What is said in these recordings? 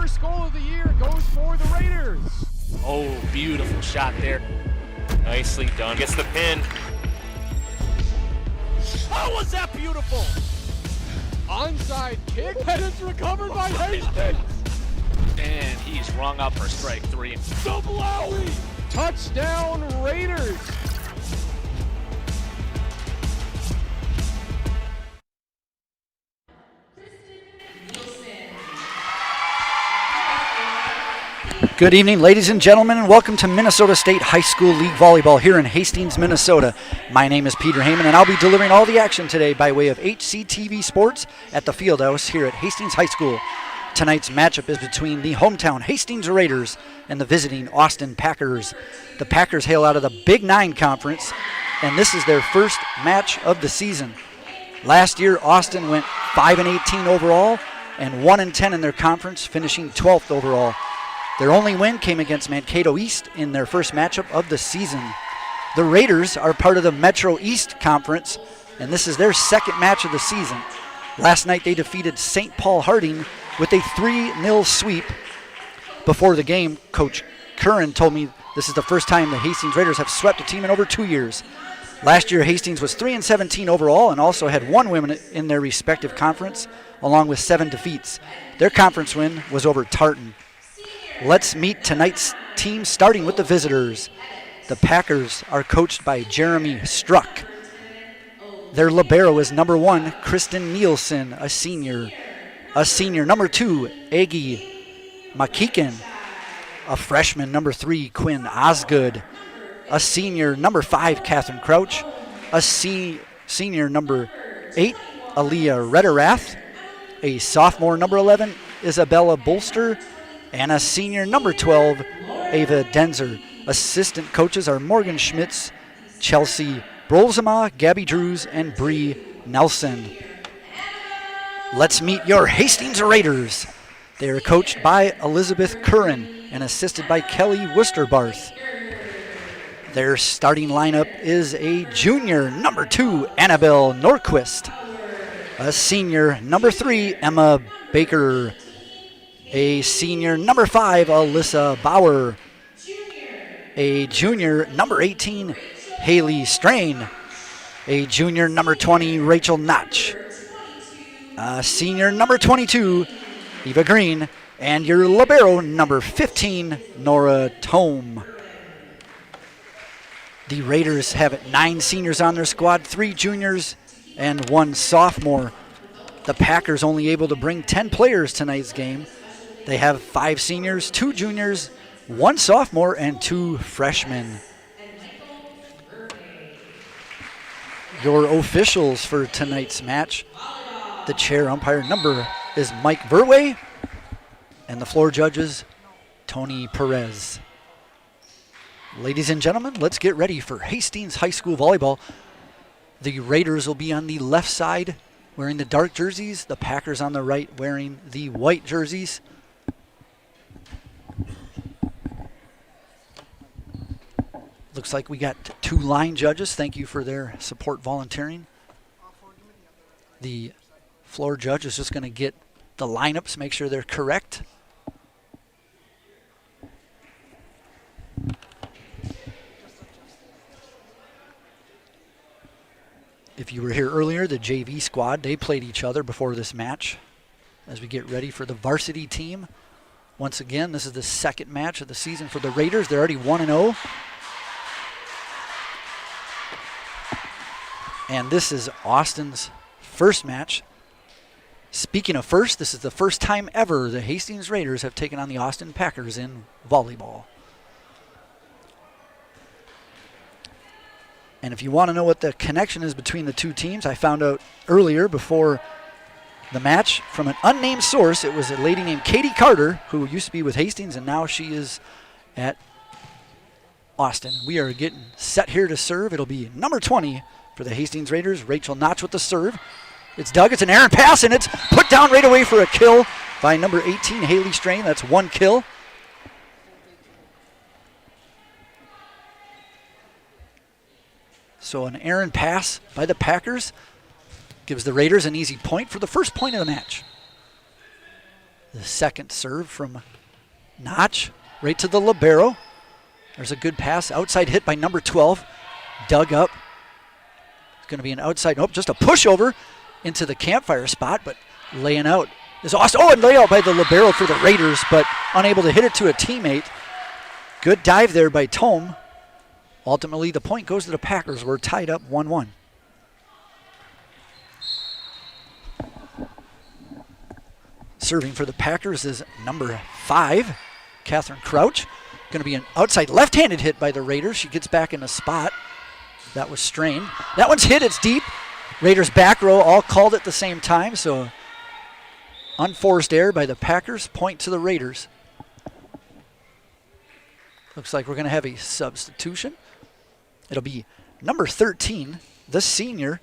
first goal of the year goes for the Raiders. Oh, beautiful shot there. Nicely done. Gets the pin. Oh, was that beautiful? Onside kick, and it's recovered by Hastings. And he's rung up for strike 3. Doblowy! Touchdown Raiders! Good evening, ladies and gentlemen, and welcome to Minnesota State High School League Volleyball here in Hastings, Minnesota. My name is Peter Heyman, and I'll be delivering all the action today by way of HCTV Sports at the Fieldhouse here at Hastings High School. Tonight's matchup is between the hometown Hastings Raiders and the visiting Austin Packers. The Packers hail out of the Big 9 Conference, and this is their first match of the season. Last year, Austin went 5-18 overall and 1-10 in their conference, finishing 12th overall. Their only win came against Mankato East in their first matchup of the season. The Raiders are part of the Metro East Conference, and this is their second match of the season. Last night they defeated St. Paul Harding with a 3-0 sweep. Before the game, Coach Curran told me this is the first time the Hastings Raiders have swept a team in over 2 years. Last year, Hastings was 3-17 overall and also had one win in their respective conference, along with 7 defeats. Their conference win was over Tartan. Let's meet tonight's team, starting with the visitors. The Packers are coached by Jeremy Struck. Their libero is number 1, Kristen Nielsen, a senior. A senior, number 2, Aggie McKeegan. A freshman, number 3, Quinn Osgood. A senior, number 5, Catherine Crouch. A senior, number 8, Aaliyah Rederath. A sophomore, number 11, Isabella Bolster. And a senior, number 12, Ava Denzer. Assistant coaches are Morgan Schmitz, Chelsea Brolzema, Gabby Drews, and Bree Nelson. Let's meet your Hastings Raiders. They are coached by Elizabeth Curran and assisted by Kelly Worsterbarth. Their starting lineup is a junior, number 2, Annabelle Norquist. A senior, number 3, Emma Baker. A senior, number 5, Alyssa Bauer. A junior, number 18, Haley Strain. A junior, number 20, Rachel Notch. A senior, number 22, Eva Green. And your libero, number 15, Nora Tome. The Raiders have 9 seniors on their squad, 3 juniors, and 1 sophomore. The Packers only able to bring 10 players tonight's game. They have 5 seniors, 2 juniors, 1 sophomore, and 2 freshmen. Your officials for tonight's match. The chair umpire number is Mike Verway, and the floor judges, Tony Perez. Ladies and gentlemen, let's get ready for Hastings High School Volleyball. The Raiders will be on the left side wearing the dark jerseys. The Packers on the right wearing the white jerseys. Looks like we got 2 line judges. Thank you for their support volunteering. The floor judge is just going to get the lineups, make sure they're correct. If you were here earlier, the JV squad, they played each other before this match as we get ready for the varsity team. Once again, this is the second match of the season for the Raiders. They're already 1-0. And this is Austin's first match. Speaking of first, this is the first time ever the Hastings Raiders have taken on the Austin Packers in volleyball. And if you want to know what the connection is between the two teams, I found out earlier before the match from an unnamed source. It was a lady named Katie Carter, who used to be with Hastings, and now she is at Austin. We are getting set here to serve. It'll be number 20 for the Hastings Raiders, Rachel Notch with the serve. It's dug, it's an errant pass, and it's put down right away for a kill by number 18, Haley Strain. That's 1 kill. So an errant pass by the Packers gives the Raiders an easy point for the first point of the match. The second serve from Notch, right to the libero. There's a good pass, outside hit by number 12, dug up. It's going to be an outside, nope, just a pushover into the campfire spot, but laying out is Austin. Oh, and layout by the libero for the Raiders, but unable to hit it to a teammate. Good dive there by Tome. Ultimately, the point goes to the Packers. We're tied up 1-1. Serving for the Packers is number 5, Catherine Crouch. Going to be an outside left-handed hit by the Raiders. She gets back in the spot. That was strained. That one's hit. It's deep. Raiders back row all called at the same time, so unforced error by the Packers. Point to the Raiders. Looks like we're going to have a substitution. It'll be number 13, the senior,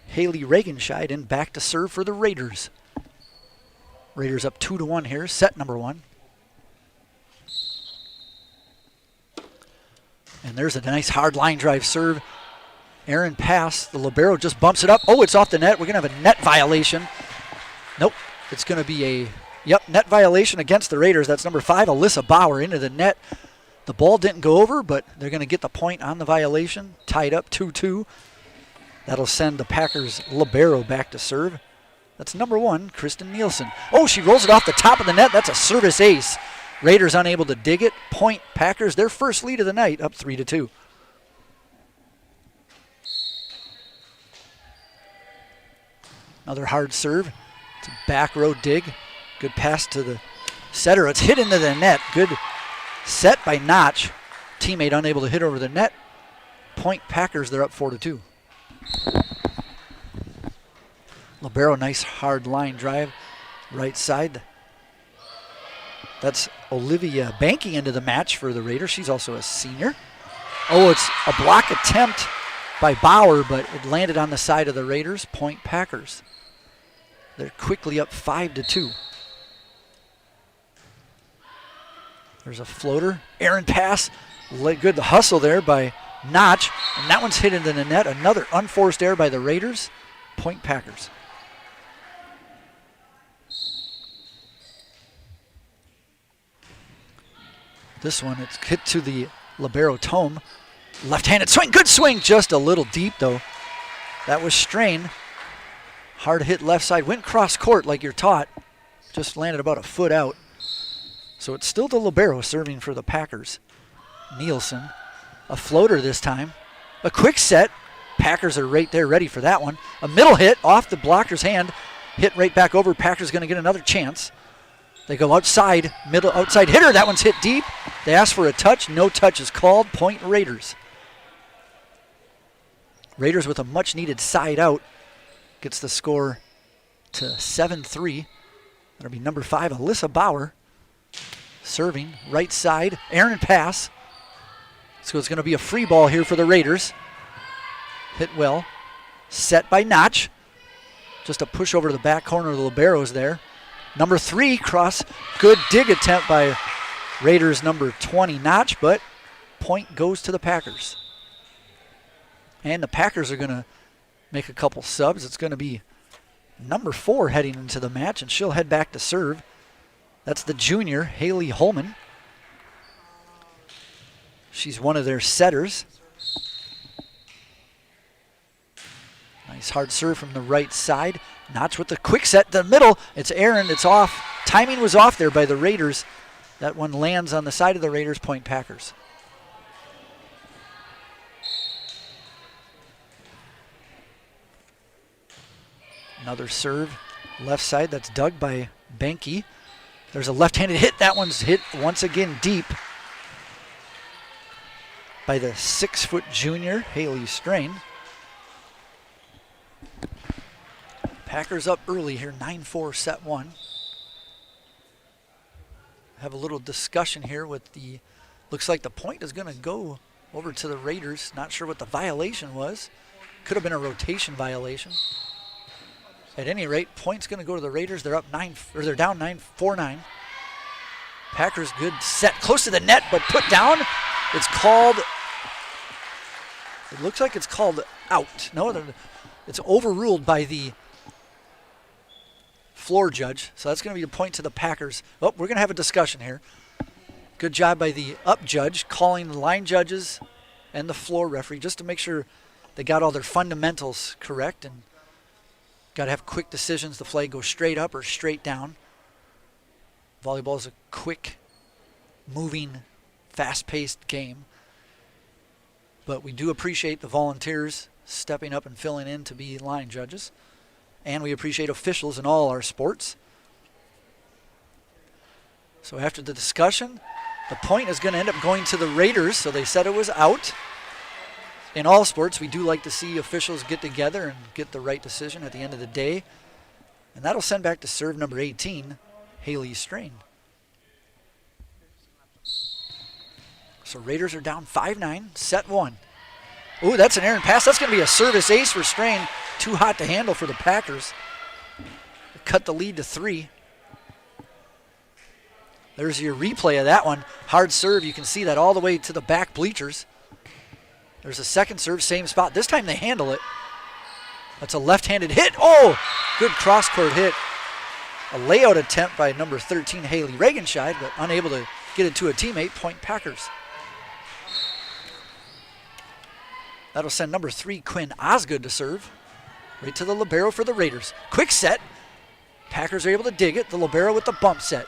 Haley Regenscheid, and back to serve for the Raiders. Raiders up 2-1 here, set number 1. And there's a nice hard line drive serve. Aaron pass, the libero just bumps it up. Oh, it's off the net. We're going to have a net violation. Nope, it's going to be a, net violation against the Raiders. That's number 5, Alyssa Bauer, into the net. The ball didn't go over, but they're going to get the point on the violation. Tied up 2-2. That'll send the Packers libero back to serve. That's number 1, Kristen Nielsen. Oh, she rolls it off the top of the net. That's a service ace. Raiders unable to dig it. Point Packers, their first lead of the night, up 3-2. Another hard serve. It's a back row dig. Good pass to the setter. It's hit into the net. Good set by Notch. Teammate unable to hit over the net. Point Packers, they're up 4-2. Libero, nice hard line drive. Right side. That's Olivia Banky into the match for the Raiders. She's also a senior. Oh, it's a block attempt by Bauer, but it landed on the side of the Raiders. Point Packers. They're quickly up 5-2. There's a floater. Aaron pass. Good hustle there by Notch. And that one's hit into the net. Another unforced error by the Raiders. Point Packers. This one, it's hit to the libero Tome. Left-handed swing, good swing, just a little deep though. That was strained. Hard hit left side, went cross court like you're taught. Just landed about a foot out. So it's still the libero serving for the Packers. Nielsen, a floater this time. A quick set. Packers are right there ready for that one. A middle hit off the blocker's hand. Hit right back over. Packers going to get another chance. They go outside, middle outside hitter. That one's hit deep. They ask for a touch. No touch is called. Point Raiders. Raiders with a much needed side out. Gets the score to 7-3. That'll be number 5, Alyssa Bauer. Serving, right side. Aaron pass. So it's going to be a free ball here for the Raiders. Hit well. Set by Notch. Just a push over to the back corner of the liberos there. Number 3, cross. Good dig attempt by Raiders number 20, Notch, but point goes to the Packers. And the Packers are going to make a couple subs. It's going to be number 4 heading into the match, and she'll head back to serve. That's the junior, Haley Holman. She's one of their setters. Nice hard serve from the right side. Notch with the quick set. The middle, it's Aaron. It's off. Timing was off there by the Raiders. That one lands on the side of the Raiders. Point Packers. Another serve. Left side. That's dug by Banky. There's a left-handed hit. That one's hit once again deep by the 6-foot junior, Haley Strain. Packers up early here, 9-4, set 1. Have a little discussion here with the, looks like the point is going to go over to the Raiders. Not sure what the violation was. Could have been a rotation violation. At any rate, point's going to go to the Raiders. They're up 9, or they're down 4-9. Packers good set close to the net, but put down. It's called, it looks like it's called out. No, it's overruled by the floor judge. So that's going to be a point to the Packers. Oh, we're going to have a discussion here. Good job by the up judge calling the line judges and the floor referee just to make sure they got all their fundamentals correct, and got to have quick decisions. The flag goes straight up or straight down. Volleyball is a quick moving, fast-paced game. But we do appreciate the volunteers stepping up and filling in to be line judges. And we appreciate officials in all our sports. So after the discussion, the point is going to end up going to the Raiders. So they said it was out. In all sports, we do like to see officials get together and get the right decision at the end of the day. And that'll send back to serve number 18, Haley Strain. So Raiders are down 5-9, set 1. Ooh, that's an errant pass. That's going to be a service ace for Strain. Too hot to handle for the Packers. Cut the lead to 3. There's your replay of that one. Hard serve. You can see that all the way to the back bleachers. There's a second serve, same spot. This time they handle it. That's a left-handed hit. Oh, good cross-court hit. A layout attempt by number 13, Haley Regenscheid, but unable to get it to a teammate. Point Packers. That'll send number 3, Quinn Osgood, to serve. Right to the libero for the Raiders. Quick set. Packers are able to dig it. The libero with the bump set.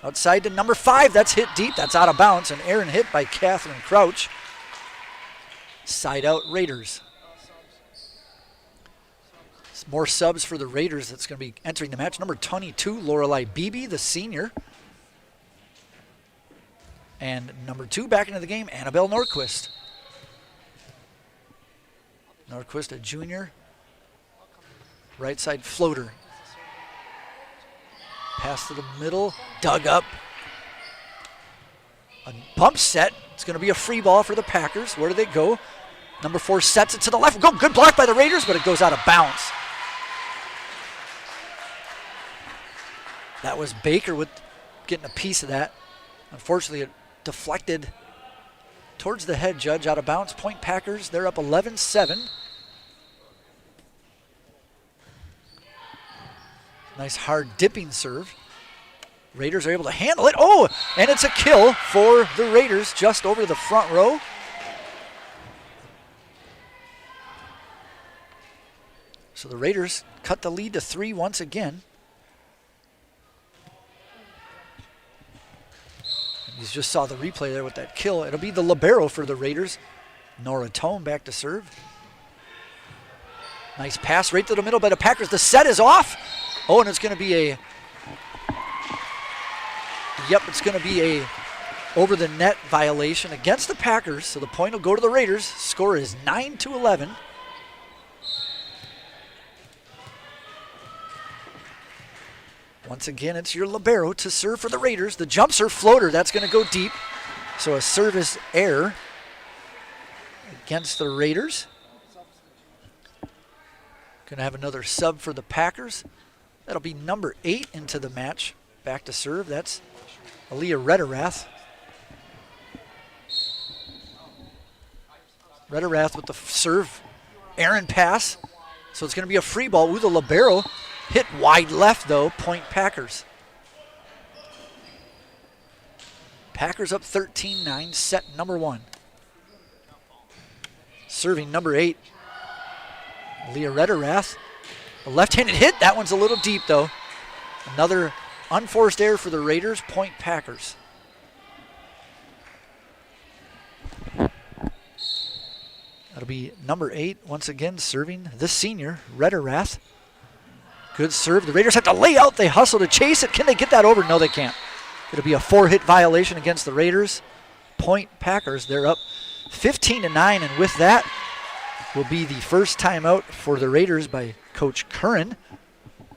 Outside to number 5. That's hit deep. That's out of bounds. An errant hit by Catherine Crouch. Side out Raiders. More subs for the Raiders that's going to be entering the match. Number 22, Lorelei Beebe, the senior. And number 2 back into the game, Annabelle Norquist. Norquist, a junior. Right side floater. Pass to the middle, dug up. A bump set. It's going to be a free ball for the Packers. Where do they go? Number 4 sets it to the left. Go, good block by the Raiders, but it goes out of bounds. That was Baker with getting a piece of that. Unfortunately, it deflected towards the head judge, out of bounds. Point Packers, they're up 11-7. Nice hard dipping serve. Raiders are able to handle it. Oh, and it's a kill for the Raiders just over the front row. So the Raiders cut the lead to 3 once again. You just saw the replay there with that kill. It'll be the libero for the Raiders. Nora Tome back to serve. Nice pass right to the middle by the Packers. The set is off. Oh, and it's going to be a... Yep, it's going to be a over the net violation against the Packers. So the point will go to the Raiders. Score is 9-11. Once again, it's your libero to serve for the Raiders. The jump serve floater, that's going to go deep. So a service error against the Raiders. Going to have another sub for the Packers. That'll be number 8 into the match. Back to serve, that's Aaliyah Rederath. Rederath with the serve, errant pass. So it's going to be a free ball. Ooh, the libero hit wide left, though. Point Packers. Packers up 13-9, set number 1. Serving number 8, Leah Rederath. A left-handed hit. That one's a little deep, though. Another unforced error for the Raiders. Point Packers. That'll be number 8, once again, serving the senior, Rederath. Good serve. The Raiders have to lay out. They hustle to chase it. Can they get that over? No, they can't. It'll be a 4-hit violation against the Raiders. Point Packers. They're up 15-9, and with that will be the first timeout for the Raiders by Coach Curran,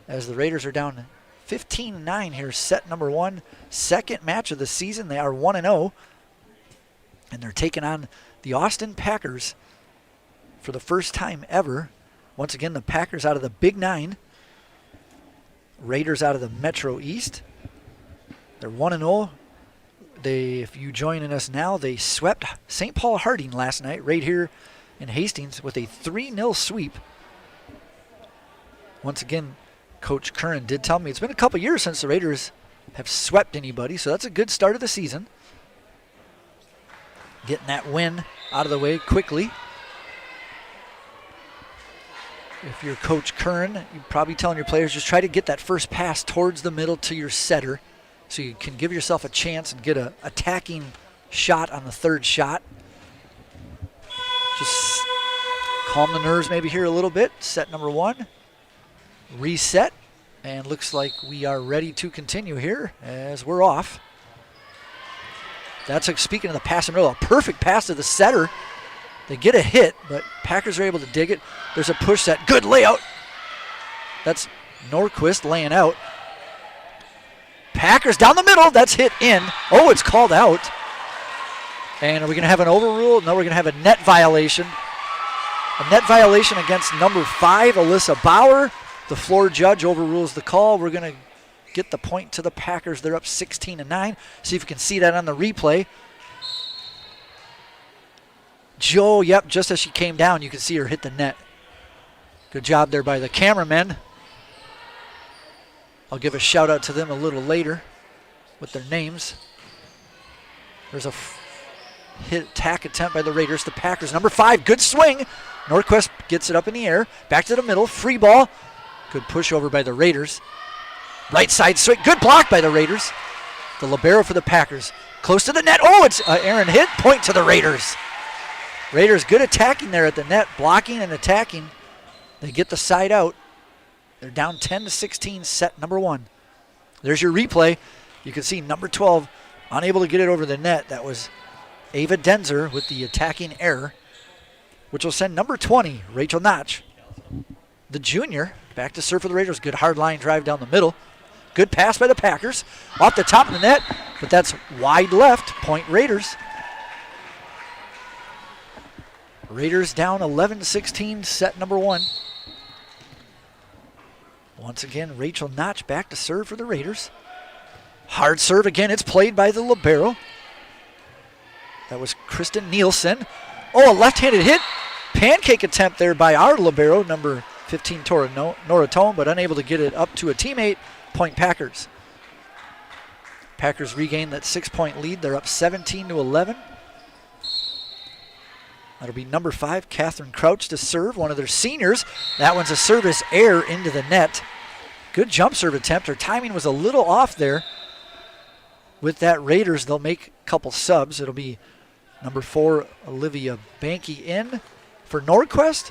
as the Raiders are down 15-9 here, set number 1. Second match of the season. They are 1-0, and they're taking on the Austin Packers for the first time ever. Once again, the Packers out of the Big 9. Raiders out of the Metro East. They're 1-0. If you joining us now, they swept St. Paul Harding last night right here in Hastings with a 3-0 sweep. Once again, Coach Curran did tell me it's been a couple years since the Raiders have swept anybody, so that's a good start of the season. Getting that win out of the way quickly. If you're Coach Curran, you're probably telling your players just try to get that first pass towards the middle to your setter so you can give yourself a chance and get an attacking shot on the third shot. Just calm the nerves maybe here a little bit. Set number one. Reset. And looks like we are ready to continue here as we're off. That's speaking of the pass in the middle, a perfect pass to the setter. They get a hit, but Packers are able to dig it. There's a push set. Good layout. That's Norquist laying out. Packers down the middle. That's hit in. Oh, it's called out. And are we going to have an overrule? No, we're going to have a net violation. A net violation against number 5, Alyssa Bauer. The floor judge overrules the call. We're going to get the point to the Packers. They're up 16-9. See if you can see that on the replay. Joe, yep, just as she came down, you can see her hit the net. Good job there by the cameramen. I'll give a shout out to them a little later with their names. There's a hit attack attempt by the Raiders. The Packers, number 5, good swing. Norquist gets it up in the air. Back to the middle, free ball. Good push over by the Raiders. Right side swing, good block by the Raiders. The libero for the Packers. Close to the net. Oh, it's Aaron hit. Point to the Raiders. Raiders good attacking there at the net, blocking and attacking. They get the side out. They're down 10-16, set number 1. There's your replay. You can see number 12 unable to get it over the net. That was Ava Denzer with the attacking error, which will send number 20, Rachel Notch, the junior, back to serve for the Raiders. Good hard line drive down the middle. Good pass by the Packers. Off the top of the net, but that's wide left. Point Raiders. Raiders down 11-16, set number 1. Once again, Rachel Notch back to serve for the Raiders. Hard serve again. It's played by the libero. That was Kristen Nielsen. Oh, a left-handed hit. Pancake attempt there by our libero, number 15, Nora Tome, but unable to get it up to a teammate. Point Packers. Packers regain that 6-point lead. They're up 17-11. That'll be number 5, Catherine Crouch, to serve, one of their seniors. That one's a service error into the net. Good jump serve attempt. Her timing was a little off there. With that, Raiders, they'll make a couple subs. It'll be number 4, Olivia Banky in for Norquist,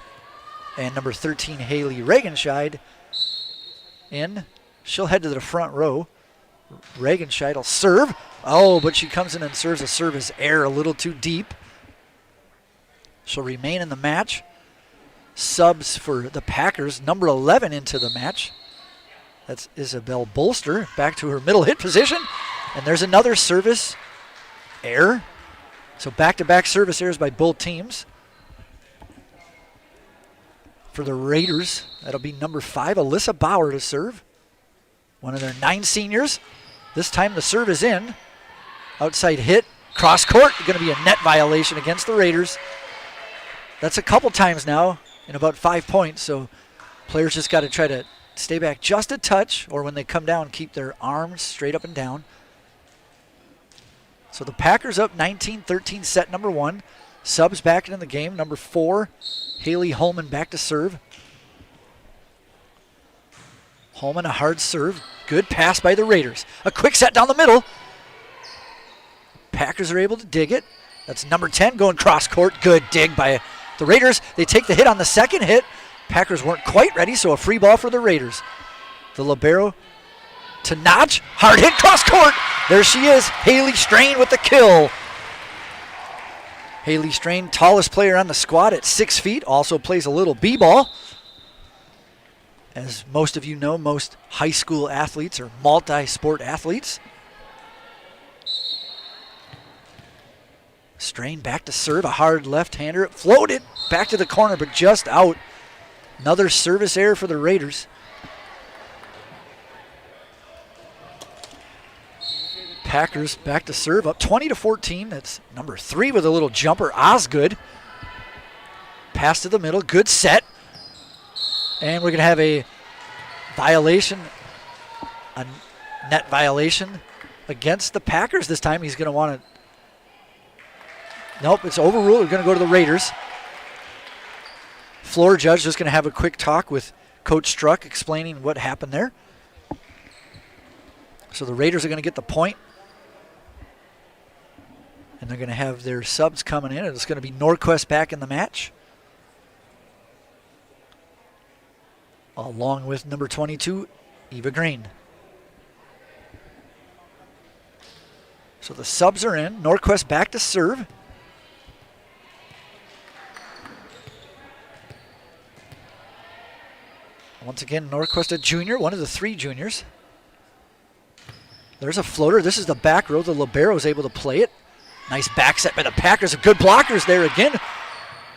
and number 13, Haley Regenscheid in. She'll head to the front row. Regenscheid will serve. Oh, but she comes in and serves a service error a little too deep. She'll remain in the match. Subs for the Packers, number 11 into the match. That's Isabel Bolster back to her middle hit position. And there's another service error. So back-to-back service errors by both teams. For the Raiders, that'll be number 5, Alyssa Bauer, to serve. One of their 9 seniors. This time the serve is in. Outside hit. Cross court. Going to be a net violation against the Raiders. That's a couple times now in about 5 points, so players just got to try to stay back just a touch, or when they come down, keep their arms straight up and down. So the Packers up 19-13, set number 1. Subs back into the game. Number 4, Haley Holman back to serve. Holman, a hard serve. Good pass by the Raiders. A quick set down the middle. Packers are able to dig it. That's number 10 going cross court. Good dig by the Raiders. They take the hit on the second hit. Packers weren't quite ready, so a free ball for the Raiders. The libero to Notch. Hard hit cross court. There she is. Haley Strain with the kill. Haley Strain, tallest player on the squad at 6 feet, also plays a little b-ball. As most of you know, most high school athletes are multi-sport athletes. Strain back to serve, a hard left-hander. It floated back to the corner, but just out. Another service error for the Raiders. Packers back to serve, up 20-14. That's number 3 with a little jumper, Osgood. Pass to the middle, good set. And we're going to have a violation, a net violation against the Packers this time. He's going to want to. Nope, it's overruled. We're going to go to the Raiders. Floor judge just going to have a quick talk with Coach Struck explaining what happened there. So the Raiders are going to get the point. And they're going to have their subs coming in. It's going to be Norquist back in the match, along with number 22, Eva Green. So the subs are in. Norquist back to serve. Once again, Norquist, a junior, one of the 3 juniors. There's a floater. This is the back row. The libero is able to play it. Nice back set by the Packers. Good blockers there again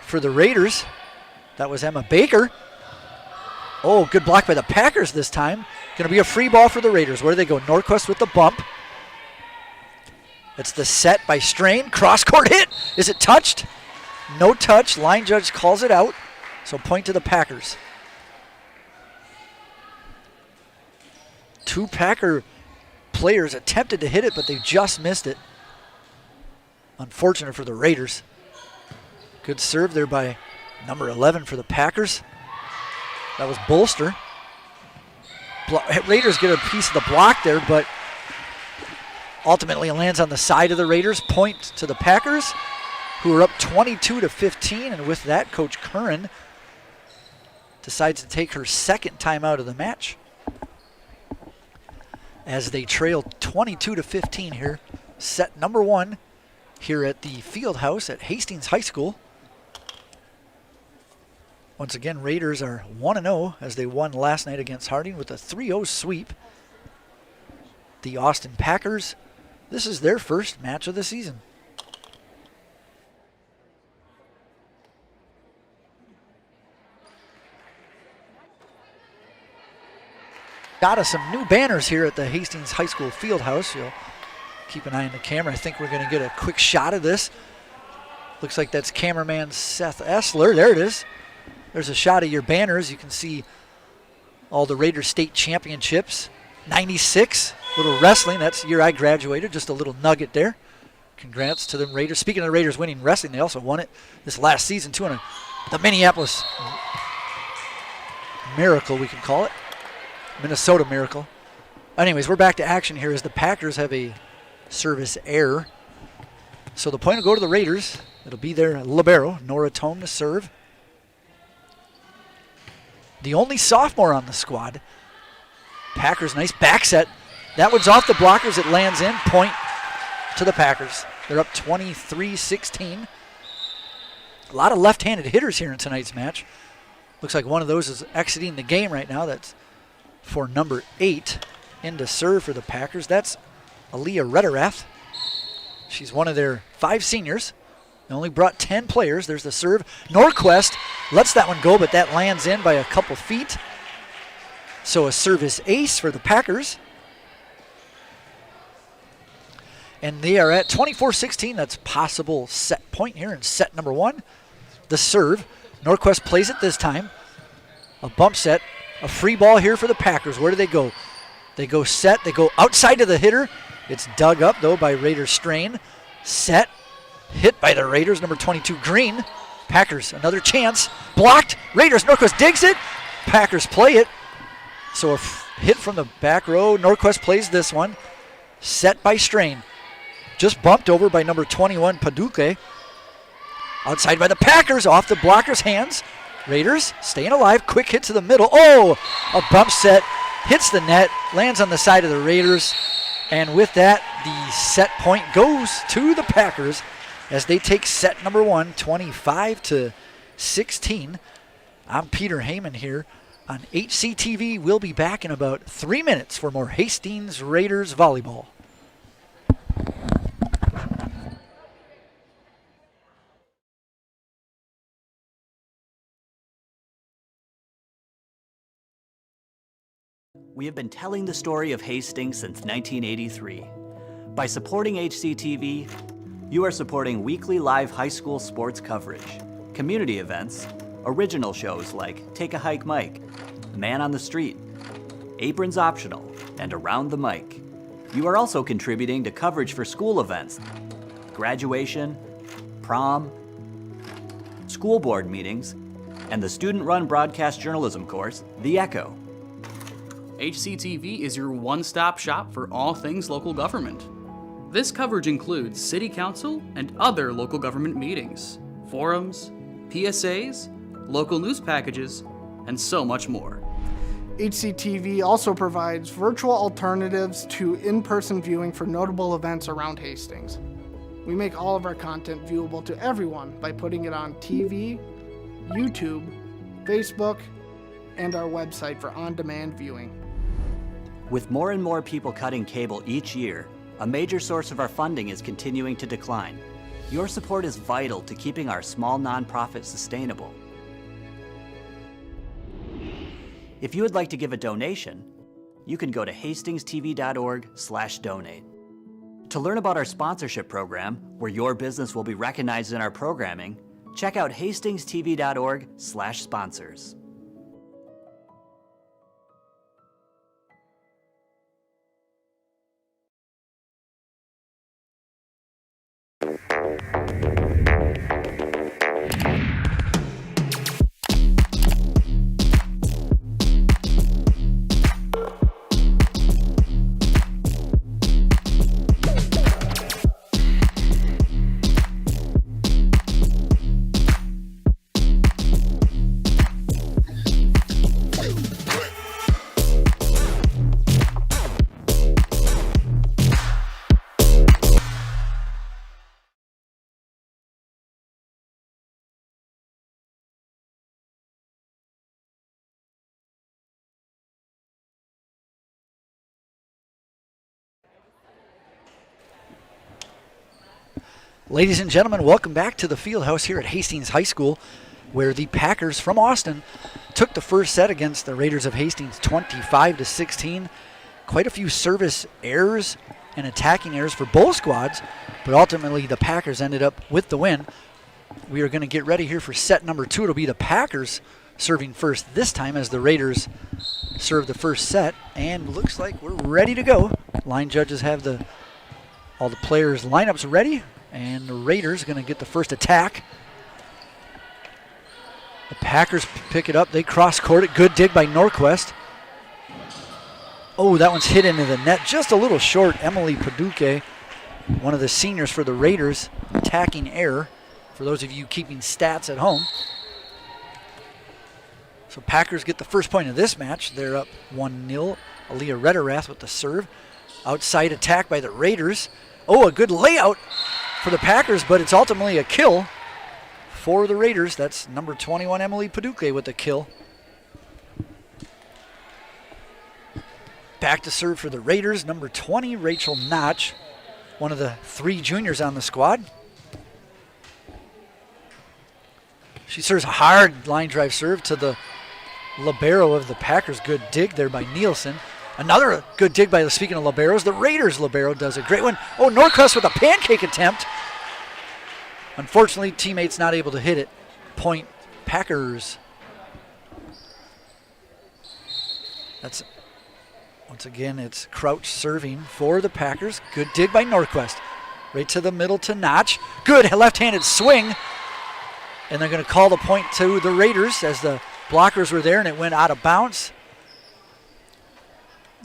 for the Raiders. That was Emma Baker. Oh, good block by the Packers this time. Going to be a free ball for the Raiders. Where do they go? Norquist with the bump. It's the set by Strain. Cross-court hit. Is it touched? No touch. Line judge calls it out. So point to the Packers. 2 Packer players attempted to hit it, but they just missed it. Unfortunate for the Raiders. Good serve there by number 11 for the Packers. That was Bolster. Raiders get a piece of the block there, but ultimately it lands on the side of the Raiders. Point to the Packers, who are up 22-15, and with that, Coach Curran decides to take her second time out of the match as they trail 22-15 here. Set number 1 here at the field house at Hastings High School. Once again, Raiders are 1-0 as they won last night against Harding with a 3-0 sweep. The Austin Packers, this is their first match of the season. Got us some new banners here at the Hastings High School field house. You'll keep an eye on the camera. I think we're going to get a quick shot of this. Looks like that's cameraman Seth Essler. There it is. There's a shot of your banners. You can see all the Raiders state championships. 96, little wrestling. That's the year I graduated. Just a little nugget there. Congrats to the Raiders. Speaking of the Raiders winning wrestling, they also won it this last season too on the Minneapolis Miracle, we can call it. Minnesota Miracle. Anyways, we're back to action here as the Packers have a service error. So the point will go to the Raiders. It'll be their libero, Nora Tome, to serve. The only sophomore on the squad. Packers, nice back set. That one's off the blockers. It lands in. Point to the Packers. They're up 23-16. A lot of left-handed hitters here in tonight's match. Looks like one of those is exiting the game right now. That's for number 8 in to serve for the Packers. That's Aaliyah Rederath. She's one of their 5 seniors. They only brought 10 players. There's the serve. Norquist lets that one go, but that lands in by a couple feet. So a service ace for the Packers. And they are at 24-16. That's possible set point here in set number 1. The serve. Norquist plays it this time. A bump set. A free ball here for the Packers. Where do they go? They go set. They go outside to the hitter. It's dug up, though, by Raiders Strain. Set. Hit by the Raiders. Number 22, Green. Packers, another chance. Blocked. Raiders. Norquist digs it. Packers play it. So a hit from the back row. Norquist plays this one. Set by Strain. Just bumped over by number 21, Paduque. Outside by the Packers. Off the blocker's hands. Raiders staying alive. Quick hit to the middle. Oh, a bump set. Hits the net. Lands on the side of the Raiders. And with that, the set point goes to the Packers as they take set number 1, 25-16. I'm Peter Heyman here on HCTV. We'll be back in about 3 minutes for more Hastings Raiders volleyball. We have been telling the story of Hastings since 1983. By supporting HCTV, you are supporting weekly live high school sports coverage, community events, original shows like Take a Hike Mike, Man on the Street, aprons optional, and around the mic. You are also contributing to coverage for school events, graduation, prom, school board meetings, and the student-run broadcast journalism course, The Echo. HCTV is your one-stop shop for all things local government. This coverage includes city council and other local government meetings, forums, PSAs, local news packages, and so much more. HCTV also provides virtual alternatives to in-person viewing for notable events around Hastings. We make all of our content viewable to everyone by putting it on TV, YouTube, Facebook, and our website for on-demand viewing. With more and more people cutting cable each year, a major source of our funding is continuing to decline. Your support is vital to keeping our small nonprofit sustainable. If you would like to give a donation, you can go to hastingstv.org/donate. To learn about our sponsorship program, where your business will be recognized in our programming, check out hastingstv.org/sponsors. Ladies and gentlemen, welcome back to the field house here at Hastings High School, where the Packers from Austin took the first set against the Raiders of Hastings 25-16. Quite a few service errors and attacking errors for both squads, but ultimately the Packers ended up with the win. We are going to get ready here for set number 2. It'll be the Packers serving first this time as the Raiders serve the first set, and looks like we're ready to go. Line judges have all the players' lineups ready. And the Raiders going to get the first attack. The Packers pick it up. They cross-court it. Good dig by Norquist. Oh, that one's hit into the net. Just a little short. Emily Paduque, one of the seniors for the Raiders, attacking error. For those of you keeping stats at home. So Packers get the first point of this match. They're up 1-0. Aaliyah Rederath with the serve. Outside attack by the Raiders. Oh, a good layout for the Packers, but it's ultimately a kill for the Raiders. That's number 21, Emily Paduque, with the kill. Back to serve for the Raiders, number 20, Rachel Notch, one of the 3 juniors on the squad. She serves a hard line drive serve to the libero of the Packers. Good dig there by Nielsen. Another good dig by, speaking of liberos, the Raiders libero does a great one. Oh, Norquist with a pancake attempt. Unfortunately, teammates not able to hit it. Point Packers. That's, once again, it's Crouch serving for the Packers. Good dig by Norquist. Right to the middle to Notch. Good left-handed swing. And they're going to call the point to the Raiders as the blockers were there and it went out of bounds.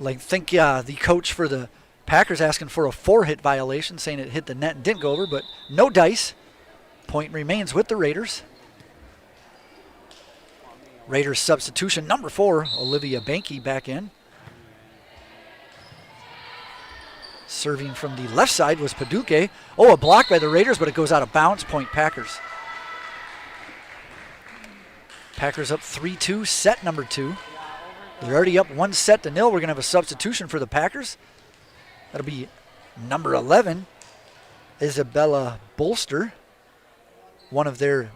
I think the coach for the Packers asking for a 4-hit violation, saying it hit the net and didn't go over, but no dice. Point remains with the Raiders. Raiders substitution number 4, Olivia Banky back in. Serving from the left side was Paduque. Oh, a block by the Raiders, but it goes out of bounds. Point Packers. Packers up 3-2, set number 2. They're already up 1-0. We're going to have a substitution for the Packers. That'll be number 11, Isabella Bolster, one of the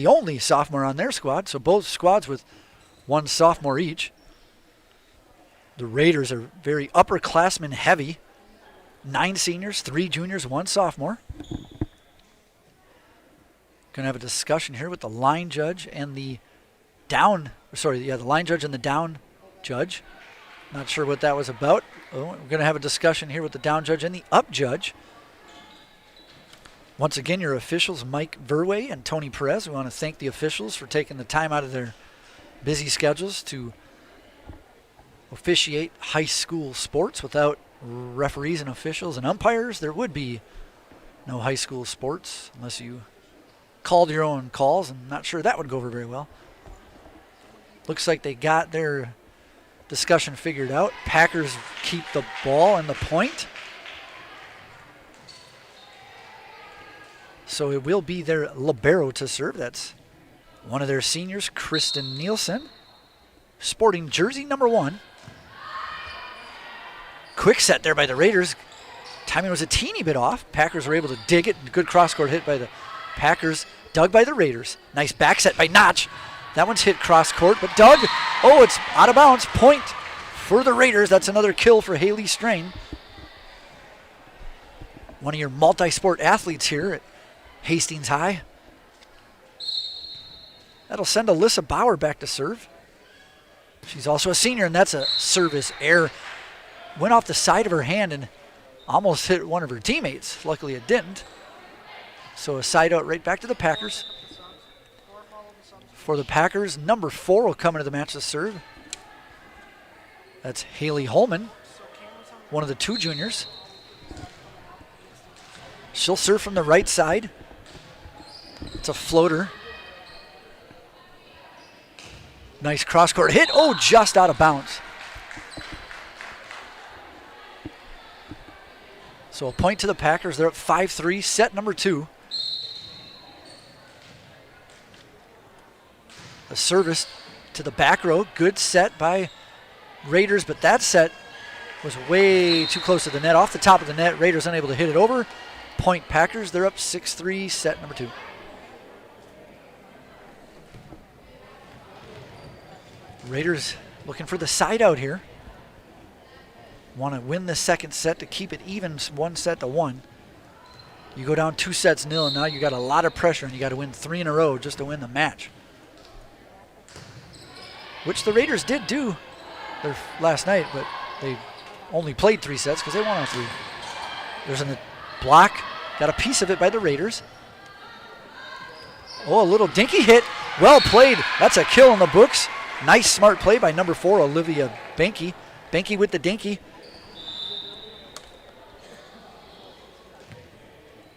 only sophomore on their squad. So both squads with 1 sophomore each. The Raiders are very upperclassmen heavy. 9 seniors, 3 juniors, 1 sophomore. Going to have a discussion here with the line judge and the line judge and the down judge. Not sure what that was about. Oh, we're going to have a discussion here with the down judge and the up judge. Once again, your officials, Mike Verway and Tony Perez. We want to thank the officials for taking the time out of their busy schedules to officiate high school sports. Without referees and officials and umpires, there would be no high school sports unless you called your own calls. I'm not sure that would go over very well. Looks like they got their discussion figured out. Packers keep the ball and the point. So it will be their libero to serve. That's one of their seniors, Kristen Nielsen, sporting jersey number 1. Quick set there by the Raiders. Timing was a teeny bit off. Packers were able to dig it. Good cross-court hit by the Packers. Dug by the Raiders. Nice back set by Notch. That one's hit cross-court, but dug. Oh, it's out of bounds. Point for the Raiders. That's another kill for Haley Strain. One of your multi-sport athletes here at Hastings High. That'll send Alyssa Bauer back to serve. She's also a senior, and that's a service error. Went off the side of her hand and almost hit one of her teammates. Luckily it didn't. So a side out right back to the Packers. For the Packers, number 4 will come into the match to serve. That's Haley Holman, one of the 2 juniors. She'll serve from the right side. It's a floater. Nice cross-court hit. Oh, just out of bounds. So a point to the Packers. They're up 5-3, set number 2. A service to the back row. Good set by Raiders, but that set was way too close to the net. Off the top of the net, Raiders unable to hit it over. Point Packers. They're up 6-3, set number 2. Raiders looking for the side out here. Want to win the second set to keep it even, 1-1. You go down 2-0, and now you got a lot of pressure, and you got to win 3 in a row just to win the match. Which the Raiders did do their last night, but they only played 3 sets because they won all 3. There's a block, got a piece of it by the Raiders. Oh, a little dinky hit. Well played. That's a kill in the books. Nice smart play by number 4, Olivia Benke. Benke with the dinky.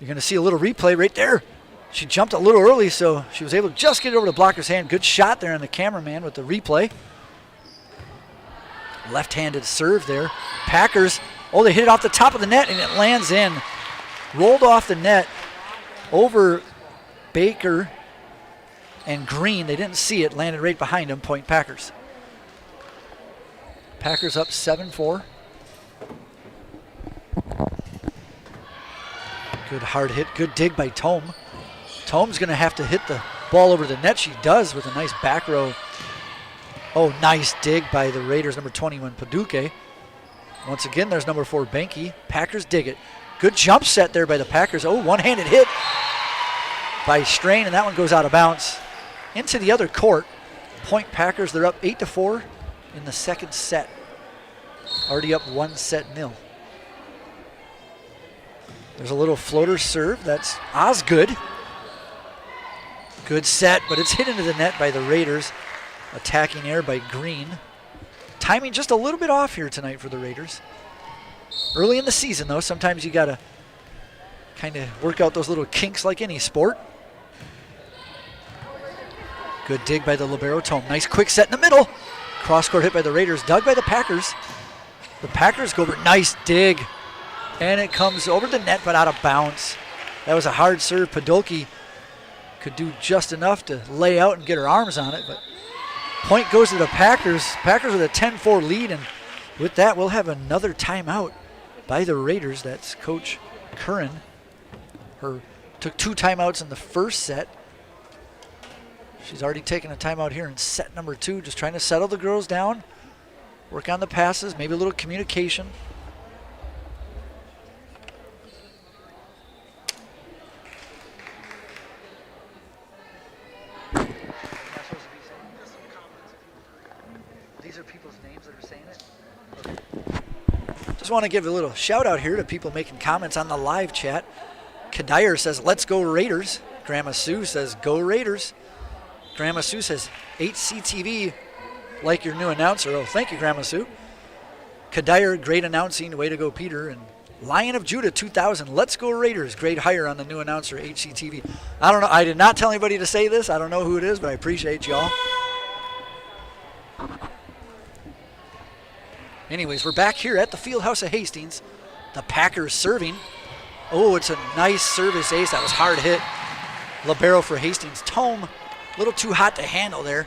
You're going to see a little replay right there. She jumped a little early, so she was able to just get it over the blocker's hand. Good shot there on the cameraman with the replay. Left-handed serve there. Packers, oh, they hit it off the top of the net, and it lands in. Rolled off the net over Baker and Green. They didn't see it. Landed right behind them. Point Packers. Packers up 7-4. Good hard hit. Good dig by Tome. Tome's going to have to hit the ball over the net. She does with a nice back row. Oh, nice dig by the Raiders, number 21, Paduque. Once again, there's number 4, Benke. Packers dig it. Good jump set there by the Packers. Oh, one-handed hit by Strain, and that one goes out of bounds. Into the other court. Point Packers, they're up 8-4 in the second set. Already up 1-0. There's a little floater serve. That's Osgood. Good set, but it's hit into the net by the Raiders. Attacking air by Green. Timing just a little bit off here tonight for the Raiders. Early in the season, though, sometimes you got to kind of work out those little kinks like any sport. Good dig by the libero Tome. Nice quick set in the middle. Cross-court hit by the Raiders. Dug by the Packers. The Packers go over. Nice dig. And it comes over the net, but out of bounds. That was a hard serve. Paduque could do just enough to lay out and get her arms on it, but point goes to the Packers. Packers with a 10-4 lead, and with that, we'll have another timeout by the Raiders. That's Coach Curran. Took 2 timeouts in the first set. She's already taken a timeout here in set number 2, just trying to settle the girls down, work on the passes, maybe a little communication. These are people's names. ones that are saying it? Okay. Just want to give a little shout out here to people making comments on the live chat. Kadire says, let's go Raiders. Grandma Sue says, go Raiders. Grandma Sue says, HCTV, like your new announcer. Oh, thank you, Grandma Sue. Kadire, great announcing. Way to go, Peter. And Lion of Judah 2000, let's go Raiders. Great hire on the new announcer, HCTV. I don't know. I did not tell anybody to say this. I don't know who it is, but I appreciate y'all. Anyways, we're back here at the Fieldhouse of Hastings. The Packers serving. Oh, it's a nice service ace. That was hard hit. Libero for Hastings. Tome, a little too hot to handle there.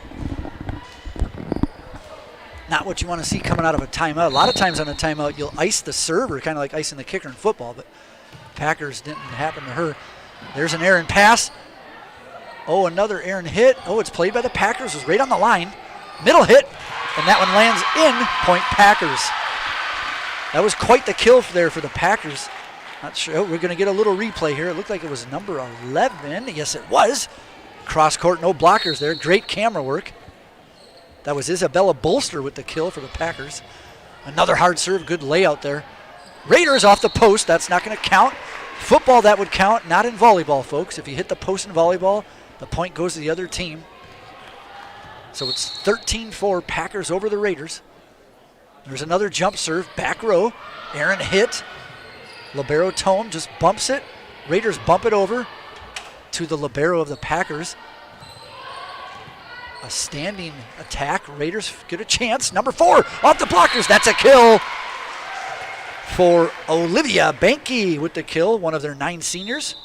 Not what you want to see coming out of a timeout. A lot of times on a timeout, you'll ice the server, kind of like icing the kicker in football, but Packers didn't happen to her. There's an errant pass. Oh, another errant hit. Oh, it's played by the Packers. It was right on the line. Middle hit, and that one lands in. Point Packers. That was quite the kill there for the Packers. Not sure. Oh, we're going to get a little replay here. It looked like it was number 11. Yes, it was. Cross court, no blockers there. Great camera work. That was Isabella Bolster with the kill for the Packers. Another hard serve, good layout there. Raiders off the post, that's not going to count. Football, that would count, not in volleyball, folks. If you hit the post in volleyball, the point goes to the other team. So it's 13-4, Packers over the Raiders. There's another jump serve, back row. Aaron hit. Libero Tome just bumps it. Raiders bump it over to the libero of the Packers. A standing attack. Raiders get a chance. Number 4 off the blockers. That's a kill for Olivia Banky with the kill, one of their 9 seniors.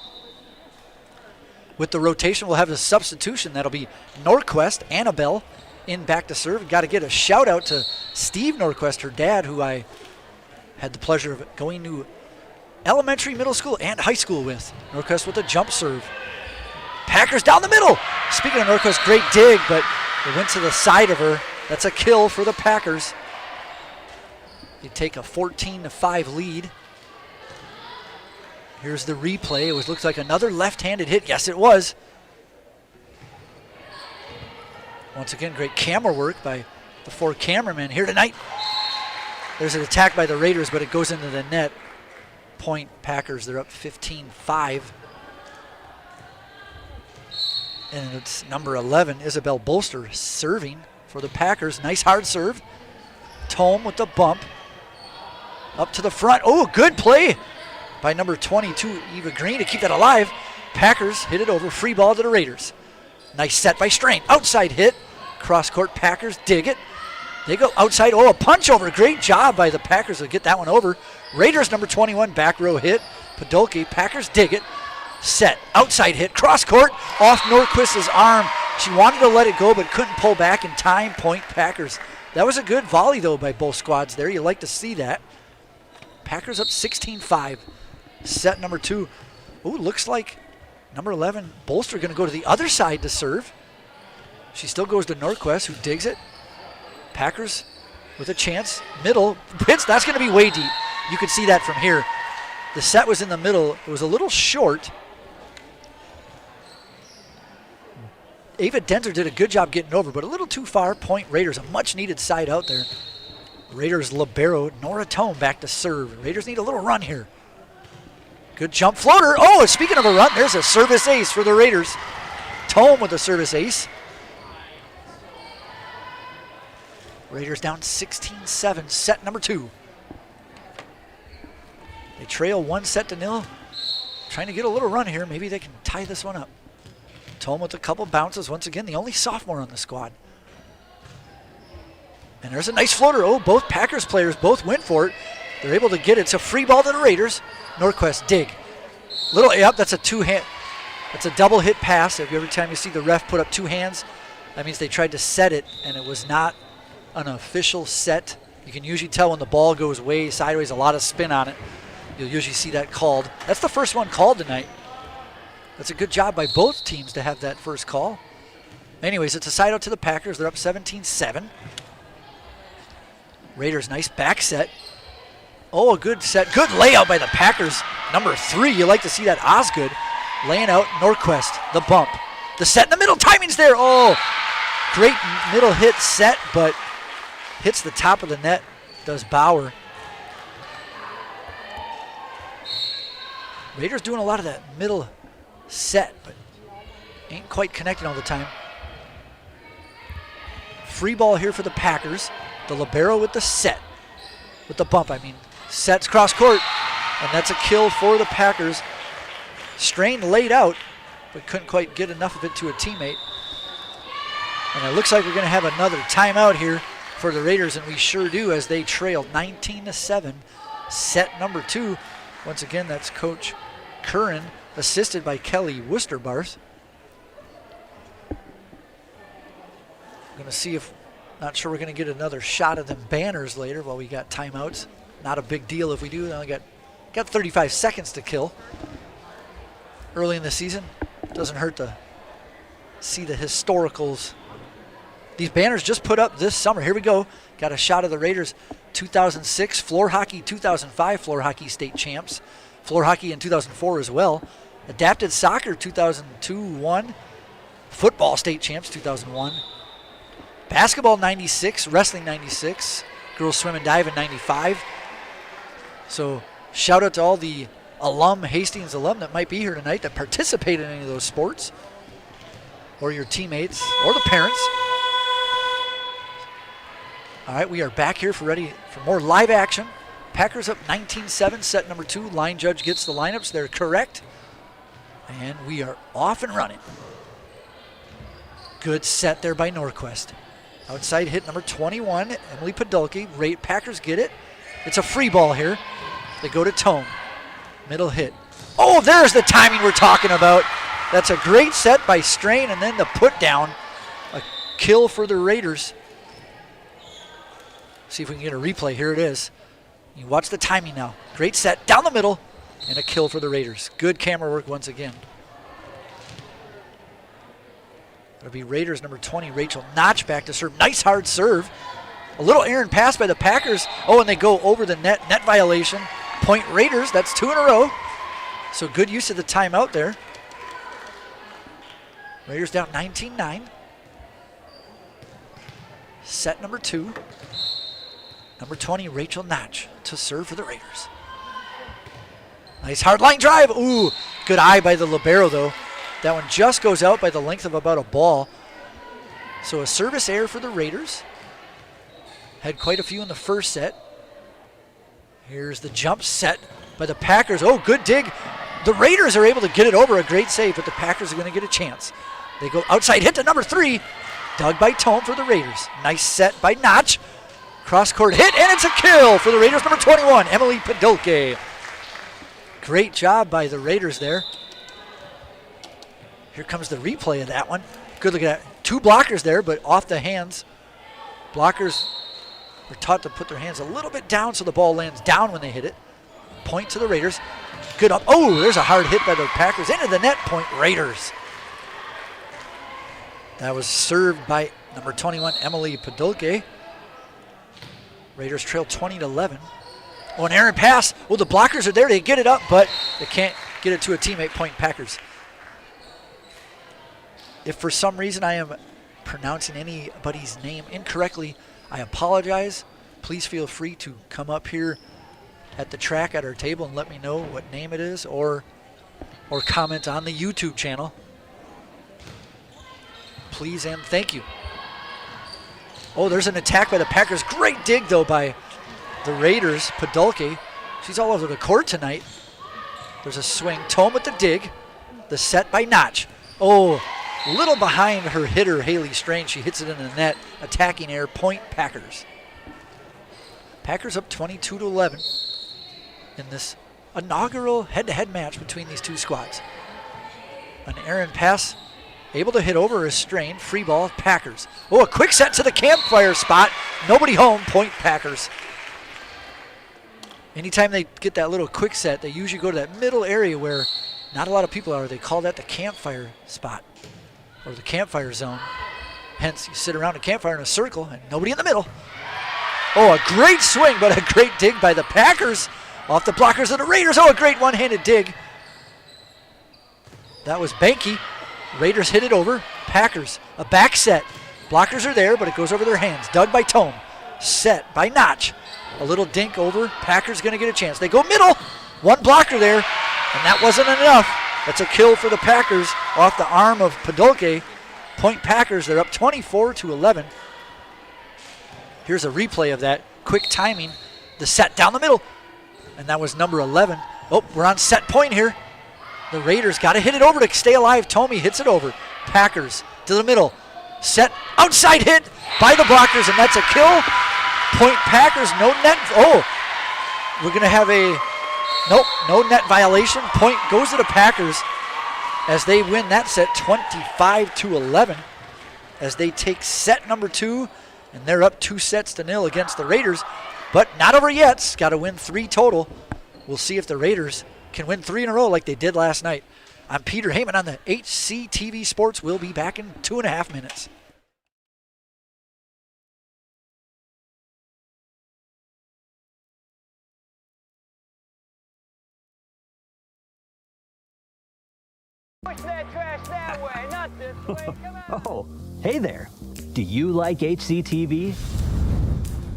With the rotation, we'll have a substitution. That'll be Norquist, Annabelle, in back to serve. Got to get a shout out to Steve Norquist, her dad, who I had the pleasure of going to elementary, middle school, and high school with. Norquist with a jump serve. Packers down the middle. Speaking of Norquist, great dig, but it went to the side of her. That's a kill for the Packers. They take a 14-5 lead. Here's the replay. It looks like another left-handed hit. Yes, it was. Once again, great camera work by the 4 cameramen here tonight. There's an attack by the Raiders, but it goes into the net. Point Packers, they're up 15-5. And it's number 11, Isabel Bolster, serving for the Packers. Nice hard serve. Tome with the bump. Up to the front. Oh, good play by number 22, Eva Green, to keep that alive. Packers hit it over. Free ball to the Raiders. Nice set by Strain. Outside hit. Cross court, Packers dig it. They go outside. Oh, a punch over. Great job by the Packers to get that one over. Raiders number 21, back row hit. Podolki. Packers dig it. Set. Outside hit. Cross court. Off Norquist's arm. She wanted to let it go but couldn't pull back in time. Point Packers. That was a good volley, though, by both squads there. You like to see that. Packers up 16-5. Set number 2. Ooh, looks like number 11, Bolster, going to go to the other side to serve. She still goes to Norquist, who digs it. Packers with a chance. Middle. Hits. That's going to be way deep. You can see that from here. The set was in the middle. It was a little short. Ava Denzer did a good job getting over, but a little too far. Point Raiders, a much-needed side out there. Raiders libero, Nora Tome back to serve. Raiders need a little run here. Good jump floater. Oh, speaking of a run, there's a service ace for the Raiders. Tome with a service ace. Raiders down 16-7, set number 2. They trail 1-0. Trying to get a little run here. Maybe they can tie this one up. Tome with a couple bounces. Once again, the only sophomore on the squad. And there's a nice floater. Oh, both Packers players both went for it. They're able to get it. It's a free ball to the Raiders. Norquist dig. Little up. That's a two-hand. That's a double hit pass. Every time you see the ref put up 2 hands, that means they tried to set it, and it was not an official set. You can usually tell when the ball goes way sideways, a lot of spin on it. You'll usually see that called. That's the first one called tonight. That's a good job by both teams to have that first call. Anyways, it's a side out to the Packers. They're up 17-7. Raiders, nice back set. Oh, a good set. Good layout by the Packers. Number 3, you like to see that. Osgood laying out Norquist. The bump. The set in the middle. Timing's there. Oh, great middle hit set, but hits the top of the net, does Bauer. Raiders doing a lot of that middle set, but ain't quite connecting all the time. Free ball here for the Packers. The libero with the set, with the bump, Sets cross court, and that's a kill for the Packers. Strain laid out, but couldn't quite get enough of it to a teammate. And it looks like we're going to have another timeout here for the Raiders, and we sure do, as they trail 19-7. Set number 2. Once again, that's Coach Curran, assisted by Kelly Worcesterbarth. Going to see if, not sure we're going to get another shot of them banners later while we got timeouts. Not a big deal if we do. We only got 35 seconds to kill early in the season. Doesn't hurt to see the historicals. These banners just put up this summer. Here we go. Got a shot of the Raiders. 2006 floor hockey, 2005 floor hockey state champs. Floor hockey in 2004 as well. Adapted soccer 2002-1. Football state champs 2001. Basketball 96, wrestling 96, girls swim and dive in 95. So shout out to all the Hastings alum that might be here tonight that participate in any of those sports, or your teammates, or the parents. All right, we are back here ready for more live action. Packers up 19-7, set number 2. Line judge gets the lineups. They're correct. And we are off and running. Good set there by Norquist. Outside hit number 21, Emily Podolke. Packers get it. It's a free ball here. They go to Tome. Middle hit. Oh, there's the timing we're talking about. That's a great set by Strain, and then the put down. A kill for the Raiders. See if we can get a replay. Here it is. You watch the timing now. Great set down the middle, and a kill for the Raiders. Good camera work once again. It'll be Raiders number 20, Rachel Notch, back to serve. Nice hard serve. A little errant pass by the Packers. Oh, and they go over the net. Net violation. Point Raiders. That's 2 in a row. So good use of the timeout there. Raiders down 19-9. Set number 2. Number 20, Rachel Notch to serve for the Raiders. Nice hard line drive. Ooh, good eye by the libero though. That one just goes out by the length of about a ball. So a service error for the Raiders. Had quite a few in the first set. Here's the jump set by the Packers. Oh, good dig. The Raiders are able to get it over. A great save, but the Packers are going to get a chance. They go outside hit to number 3. Dug by Tome for the Raiders. Nice set by Notch. Cross-court hit, and it's a kill for the Raiders, number 21, Emily Podolke. Great job by the Raiders there. Here comes the replay of that one. Good look at that. 2 blockers there, but off the hands. Blockers are taught to put their hands a little bit down so the ball lands down when they hit it. Point to the Raiders. Good up. Oh, there's a hard hit by the Packers. Into the net, point Raiders. That was served by number 21, Emily Podolke. Raiders trail 20-11. Oh, an errant pass. Well, the blockers are there. They get it up, but they can't get it to a teammate. Point Packers. If for some reason I am pronouncing anybody's name incorrectly, I apologize. Please feel free to come up here at the track at our table and let me know what name it is, or comment on the YouTube channel. Please and thank you. Oh, there's an attack by the Packers. Great dig, though, by the Raiders. Podolke, she's all over the court tonight. There's a swing. Tome with the dig. The set by Notch. Oh, a little behind her hitter, Haley Strain. She hits it in the net. Attacking air, point Packers. Packers up 22-11 in this inaugural head-to-head match between these two squads. An errant pass. Able to hit over is Strain. Free ball, Packers. Oh, a quick set to the campfire spot. Nobody home, point Packers. Anytime they get that little quick set, they usually go to that middle area where not a lot of people are. They call that the campfire spot, or the campfire zone. Hence, you sit around a campfire in a circle and nobody in the middle. Oh, a great swing, but a great dig by the Packers. Off the blockers of the Raiders. Oh, a great one-handed dig. That was Banky. Raiders hit it over. Packers, a back set. Blockers are there, but it goes over their hands. Dug by Tome. set by Notch. A little dink over. Packers going to get a chance. They go middle. One blocker there, and that wasn't enough. That's a kill for the Packers off the arm of Podolke. Point Packers, they're up 24-11. Here's a replay of that. Quick timing. The set down the middle, and that was number 11. Oh, we're on set point here. The Raiders got to hit it over to stay alive. Tomey hits it over. Packers to the middle. Set outside hit by the blockers, and that's a kill. Point Packers, no net. Oh, we're going to have a, nope, no net violation. Point goes to the Packers as they win that set 25-11 as they take set number 2, and they're up 2-0 against the Raiders. But not over yet. Got to win 3 total. We'll see if the Raiders can win 3 in a row like they did last night. I'm Peter Heyman on the HCTV Sports. We'll be back in 2.5 minutes. Push that trash that way, not this way. Come on. Oh, hey there. Do you like HCTV?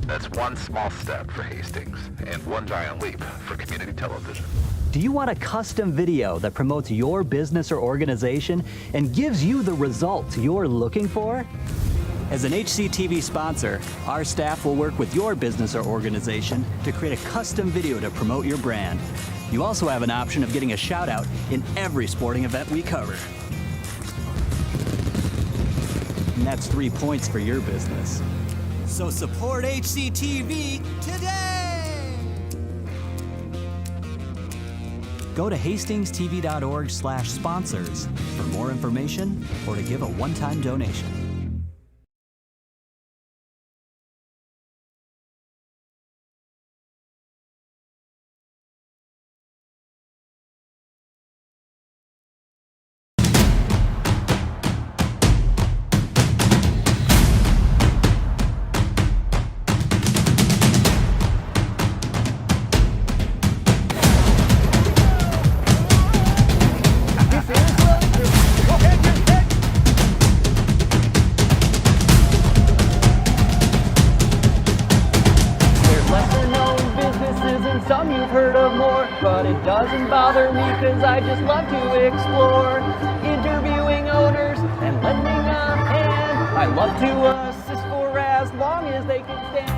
That's one small step for Hastings and one giant leap for community television. Do you want a custom video that promotes your business or organization and gives you the results you're looking for? As an HCTV sponsor, our staff will work with your business or organization to create a custom video to promote your brand. You also have an option of getting a shout out in every sporting event we cover. And that's 3 points for your business. So support HCTV today! Go to hastingstv.org/sponsors for more information or to give a one-time donation. Some you've heard of more, but it doesn't bother me cause I just love to explore. Interviewing owners and lending a hand. I love to assist for as long as they can stand.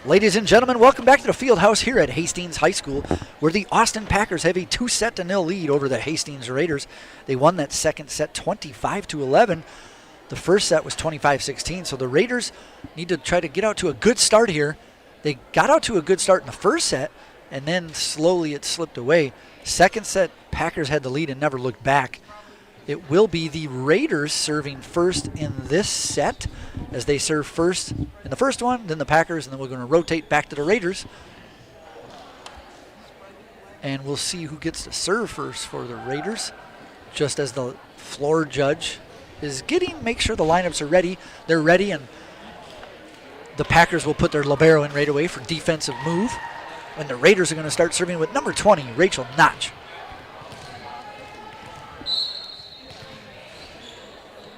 Ladies and gentlemen, welcome back to the field house here at Hastings High School, where the Austin Packers have a 2-0 lead over the Hastings Raiders. They won that second set 25-11. The first set was 25-16, so the Raiders need to try to get out to a good start here. They got out to a good start in the first set, and then slowly it slipped away. Second set, Packers had the lead and never looked back. It will be the Raiders serving first in this set as they serve first in the first one, then the Packers, and then we're going to rotate back to the Raiders. And we'll see who gets to serve first for the Raiders, just as the floor judge is make sure the lineups are ready. They're ready, and the Packers will put their libero in right away for defensive move. And the Raiders are going to start serving with number 20, Rachel Notch.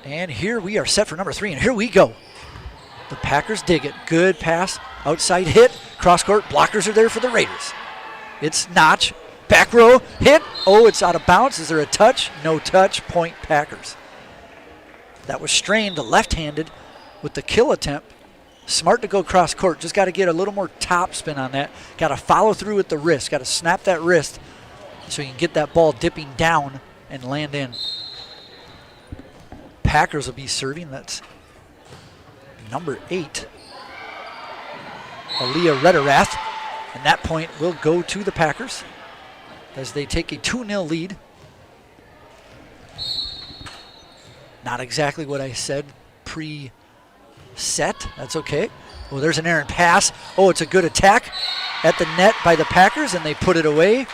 And here we are set for number 3, and here we go. The Packers dig it. Good pass, outside hit, cross court, blockers are there for the Raiders. It's Notch, back row, hit. Oh, it's out of bounds. Is there a touch? No touch, point Packers. That was strained, left-handed with the kill attempt. Smart to go cross court, just got to get a little more top spin on that. Got to follow through with the wrist, got to snap that wrist so you can get that ball dipping down and land in. Packers will be serving. That's number 8, Aaliyah Rederath. And that point will go to the Packers as they take a 2-0 lead. Not exactly what I said pre-set. That's okay. Oh, there's an errant pass. Oh, it's a good attack at the net by the Packers, and they put it away.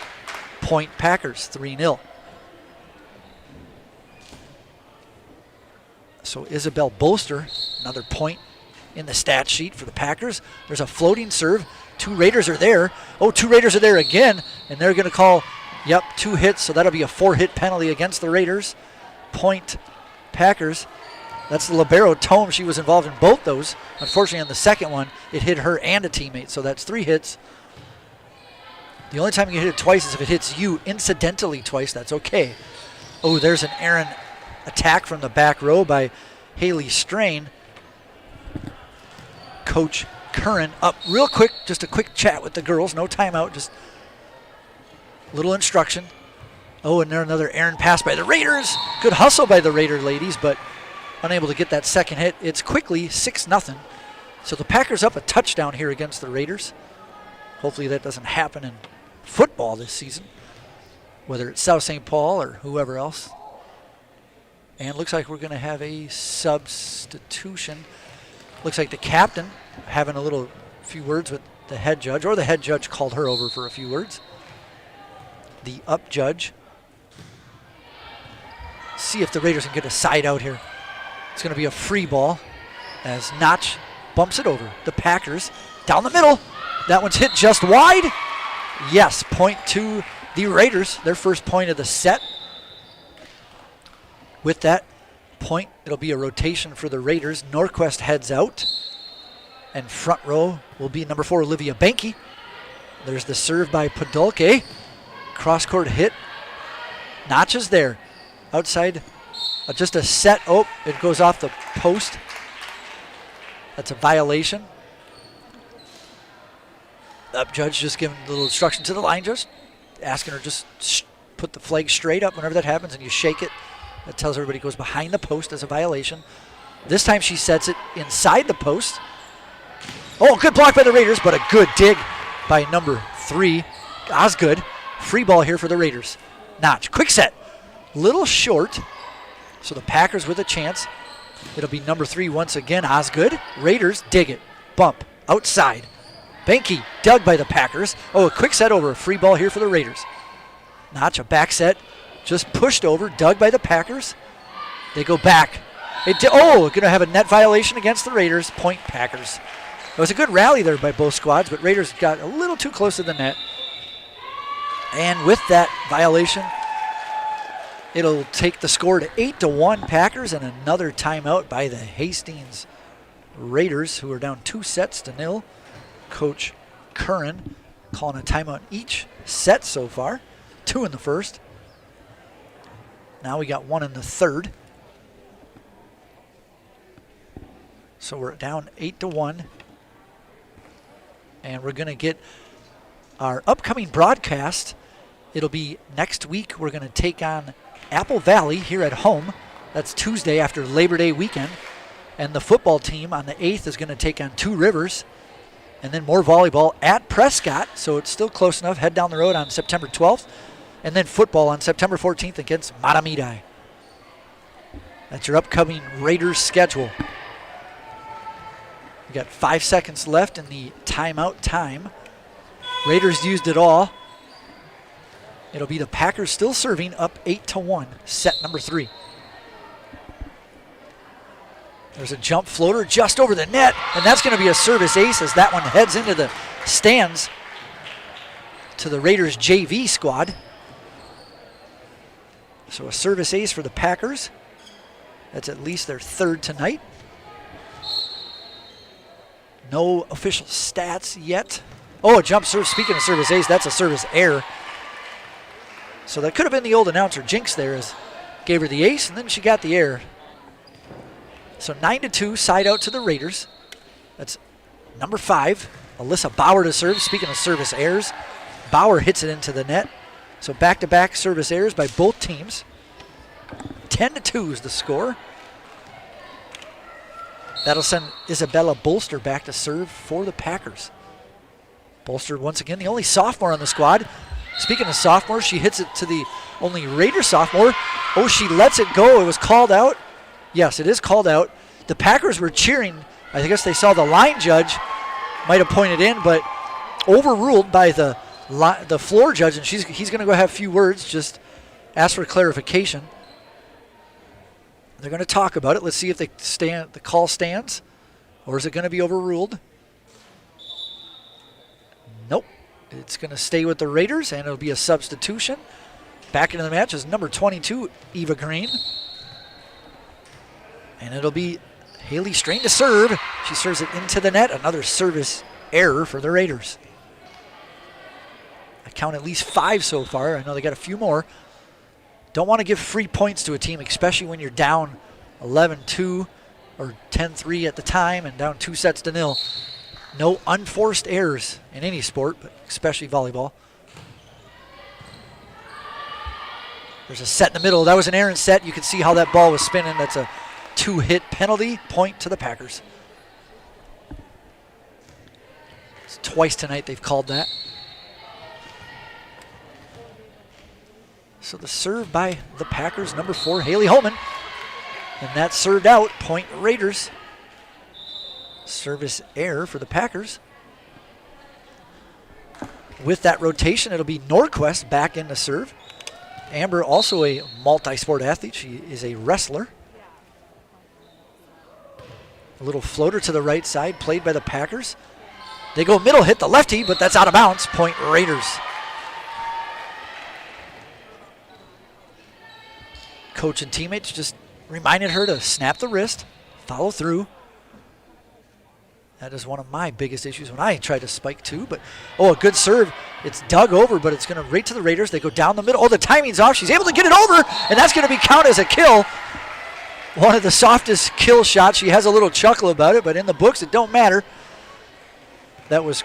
Point Packers, 3-0. So Isabel Bolster, another point in the stat sheet for the Packers. There's a floating serve. 2 Raiders are there. Oh, 2 Raiders are there again, and they're going to call, 2 hits, so that'll be a 4-hit penalty against the Raiders. Point Packers. That's the libero, Tome. She was involved in both those. Unfortunately, on the second one, it hit her and a teammate, so that's 3 hits. The only time you hit it twice is if it hits you incidentally twice. That's okay. Oh, there's an errant attack from the back row by Haley Strain. Coach Curran up real quick, just a quick chat with the girls. No timeout, just little instruction. Oh, and there another errant pass by the Raiders. Good hustle by the Raider ladies, but unable to get that second hit. It's quickly 6-0. So the Packers up a touchdown here against the Raiders. Hopefully that doesn't happen in football this season, whether it's South St. Paul or whoever else. And looks like we're going to have a substitution. Looks like the captain having a few words with the head judge, or the head judge called her over for a few words. The up judge. See if the Raiders can get a side out here. It's going to be a free ball as Notch bumps it over. The Packers down the middle. That one's hit just wide. Yes, point to the Raiders, their first point of the set. With that point, it'll be a rotation for the Raiders. Norquist heads out. And front row will be number 4, Olivia Banky. There's the serve by Podolke. Cross-court hit. Notch is there. Outside, just a set. Oh, it goes off the post. That's a violation. Up judge just giving a little instruction to the line judge, asking her just put the flag straight up whenever that happens, and you shake it. That tells everybody it goes behind the post as a violation. This time she sets it inside the post. Oh, good block by the Raiders, but a good dig by number 3, Osgood. Free ball here for the Raiders. Notch, quick set. Little short, so the Packers with a chance. It'll be number 3 once again, Osgood. Raiders dig it. Bump, outside. Banky dug by the Packers. Oh, a quick set over. A free ball here for the Raiders. Notch, a back set. Just pushed over, dug by the Packers. They go back. Going to have a net violation against the Raiders. Point Packers. It was a good rally there by both squads, but Raiders got a little too close to the net. And with that violation, it'll take the score to 8-1 Packers, and another timeout by the Hastings Raiders, who are down 2-0. Coach Curran calling a timeout each set so far. 2 in the first. Now we got 1 in the third. So we're down 8-1. And we're going to get our upcoming broadcast. It'll be next week. We're going to take on Apple Valley here at home. That's Tuesday after Labor Day weekend. And the football team on the 8th is going to take on Two Rivers. And then more volleyball at Prescott, so it's still close enough. Head down the road on September 12th. And then football on September 14th against Matamidi. That's your upcoming Raiders schedule. We got 5 seconds left in the timeout time. Raiders used it all. It'll be the Packers still serving, up 8-1, set number 3. There's a jump floater just over the net, and that's going to be a service ace as that one heads into the stands to the Raiders JV squad. So a service ace for the Packers. That's at least their 3rd tonight. No official stats yet. Oh, a jump serve. Speaking of service ace, that's a service error. So that could have been the old announcer jinx there, as gave her the ace, and then she got the error. So 9-2, side out to the Raiders. That's number 5, Alyssa Bauer to serve. Speaking of service errors, Bauer hits it into the net. So back-to-back service errors by both teams. 10-2 is the score. That'll send Isabella Bolster back to serve for the Packers. Bolster, once again, the only sophomore on the squad. Speaking of sophomore, she hits it to the only Raider sophomore. Oh, she lets it go. It was called out. Yes, it is called out. The Packers were cheering. I guess they saw the line judge might have pointed in, but overruled by the the floor judge, and he's going to go have a few words, just ask for clarification. They're going to talk about it. Let's see if the call stands, or is it going to be overruled? Nope. It's going to stay with the Raiders, and it'll be a substitution. Back into the match is number 22, Eva Green. And it'll be Haley Strain to serve. She serves it into the net. Another service error for the Raiders. I count at least 5 so far. I know they got a few more. Don't want to give free points to a team, especially when you're down 11-2 or 10-3 at the time and down 2-0. No unforced errors in any sport, but especially volleyball. There's a set in the middle. That was an errant set. You can see how that ball was spinning. That's a 2-hit penalty. Point to the Packers. It's twice tonight they've called that. So the serve by the Packers, number 4, Haley Holman. And that's served out. Point Raiders. Service error for the Packers. With that rotation, it'll be Norquist back in to serve. Amber, also a multi-sport athlete. She is a wrestler. A little floater to the right side, played by the Packers. They go middle, hit the lefty, but that's out of bounds. Point Raiders. Coach and teammates just reminded her to snap the wrist, follow through. That is one of my biggest issues when I try to spike too. But, a good serve. It's dug over, but it's going to right to the Raiders. They go down the middle. Oh, the timing's off. She's able to get it over, and that's going to be counted as a kill. One of the softest kill shots. She has a little chuckle about it, but in the books, it don't matter. That was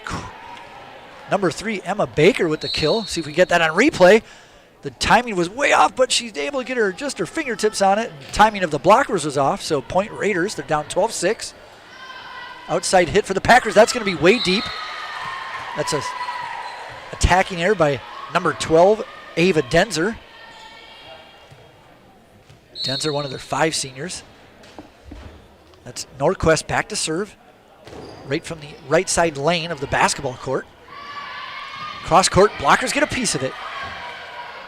number 3, Emma Baker with the kill. See if we get that on replay. The timing was way off, but she's able to get her fingertips on it. And the timing of the blockers was off, so point Raiders. They're down 12-6. Outside hit for the Packers. That's going to be way deep. That's a attacking error by number 12, Ava Denzer. Denzer, one of their 5 seniors. That's Norquist back to serve. Right from the right side lane of the basketball court. Cross court, blockers get a piece of it.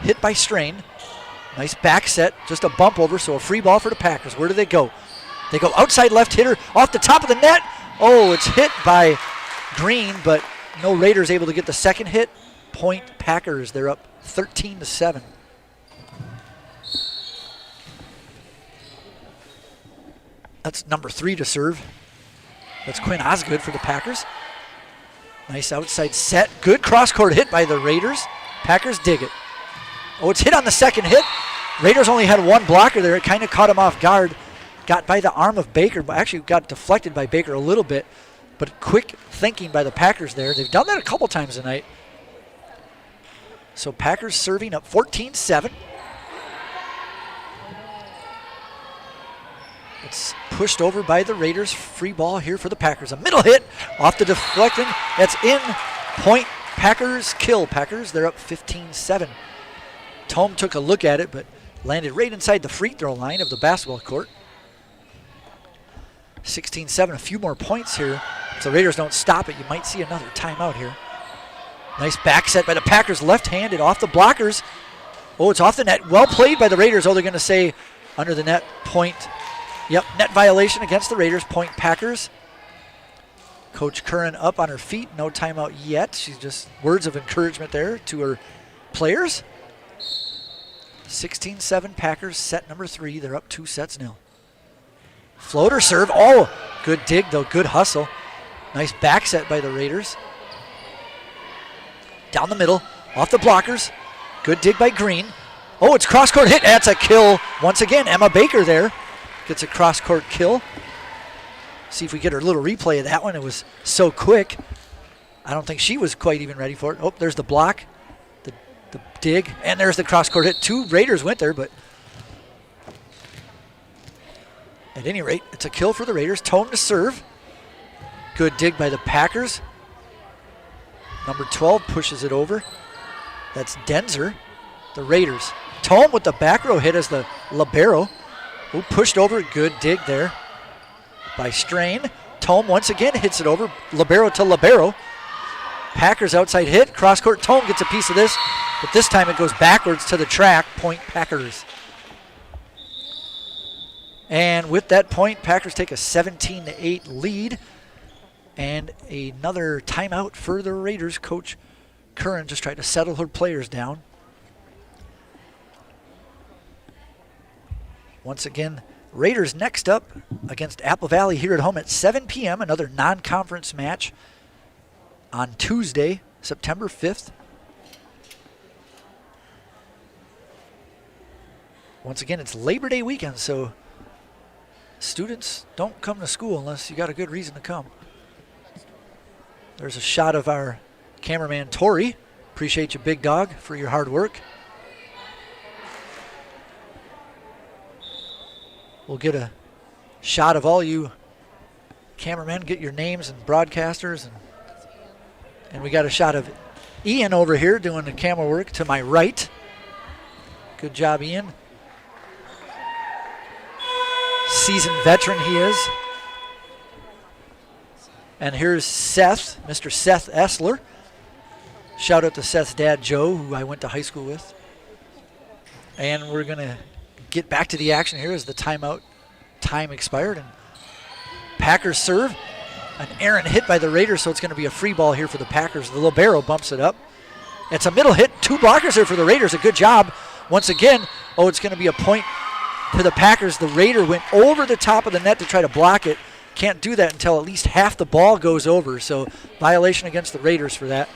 Hit by Strain. Nice back set, just a bump over, so a free ball for the Packers. Where do they go? They go outside left hitter off the top of the net. Oh, it's hit by Green, but no Raiders able to get the second hit. Point Packers, they're up 13-7. That's number 3 to serve. That's Quinn Osgood for the Packers. Nice outside set. Good cross-court hit by the Raiders. Packers dig it. Oh, it's hit on the second hit. Raiders only had 1 blocker there. It kind of caught him off guard. Got by the arm of Baker, but actually got deflected by Baker a little bit. But quick thinking by the Packers there. They've done that a couple times tonight. So Packers serving up 14-7. It's pushed over by the Raiders. Free ball here for the Packers. A middle hit off the deflecting. That's in. Point Packers kill. Packers, they're up 15-7. Tome took a look at it, but landed right inside the free throw line of the basketball court. 16-7, a few more points here. If the Raiders don't stop it, you might see another timeout here. Nice back set by the Packers, left-handed off the blockers. Oh, it's off the net. Well played by the Raiders. Oh, they're going to say under the net, point. Yep, net violation against the Raiders, point Packers. Coach Curran up on her feet, no timeout yet. She's just words of encouragement there to her players. 16-7 Packers, set number 3. They're up 2-0. Floater serve. Oh, good dig though, good hustle. Nice back set by the Raiders. Down the middle, off the blockers. Good dig by Green. Oh, it's cross-court hit. That's a kill. Once again, Emma Baker there gets a cross-court kill. See if we get her little replay of that one. It was so quick. I don't think she was quite even ready for it. Oh, there's the block, the dig, and there's the cross-court hit. 2 Raiders went there, but at any rate, it's a kill for the Raiders. Tome to serve. Good dig by the Packers. Number 12 pushes it over. That's Denzer. The Raiders. Tome with the back row hit as the libero. Who pushed over. Good dig there by Strain. Tome once again hits it over. Libero to libero. Packers outside hit. Cross court. Tome gets a piece of this, but this time it goes backwards to the track. Point Packers. And with that point, Packers take a 17-8 lead. And another timeout for the Raiders. Coach Curran just tried to settle her players down. Once again, Raiders next up against Apple Valley here at home at 7 p.m. Another non-conference match on Tuesday, September 5th. Once again, it's Labor Day weekend, so students don't come to school unless you got a good reason to come. There's a shot of our cameraman, Tori. Appreciate you, big dog, for your hard work. We'll get a shot of all you cameramen, get your names and broadcasters. And we got a shot of Ian over here doing the camera work to my right. Good job, Ian. Seasoned veteran he is. And here's Seth, Mr. Seth Essler. Shout out to Seth's dad, Joe, who I went to high school with. And we're going to get back to the action here as the timeout time expired. And Packers serve. An errant hit by the Raiders, so it's going to be a free ball here for the Packers. The libero bumps it up. It's a middle hit. 2 blockers here for the Raiders. A good job. Once again, it's going to be a point to the Packers. The Raider went over the top of the net to try to block it. Can't do that until at least half the ball goes over. So violation against the Raiders for that.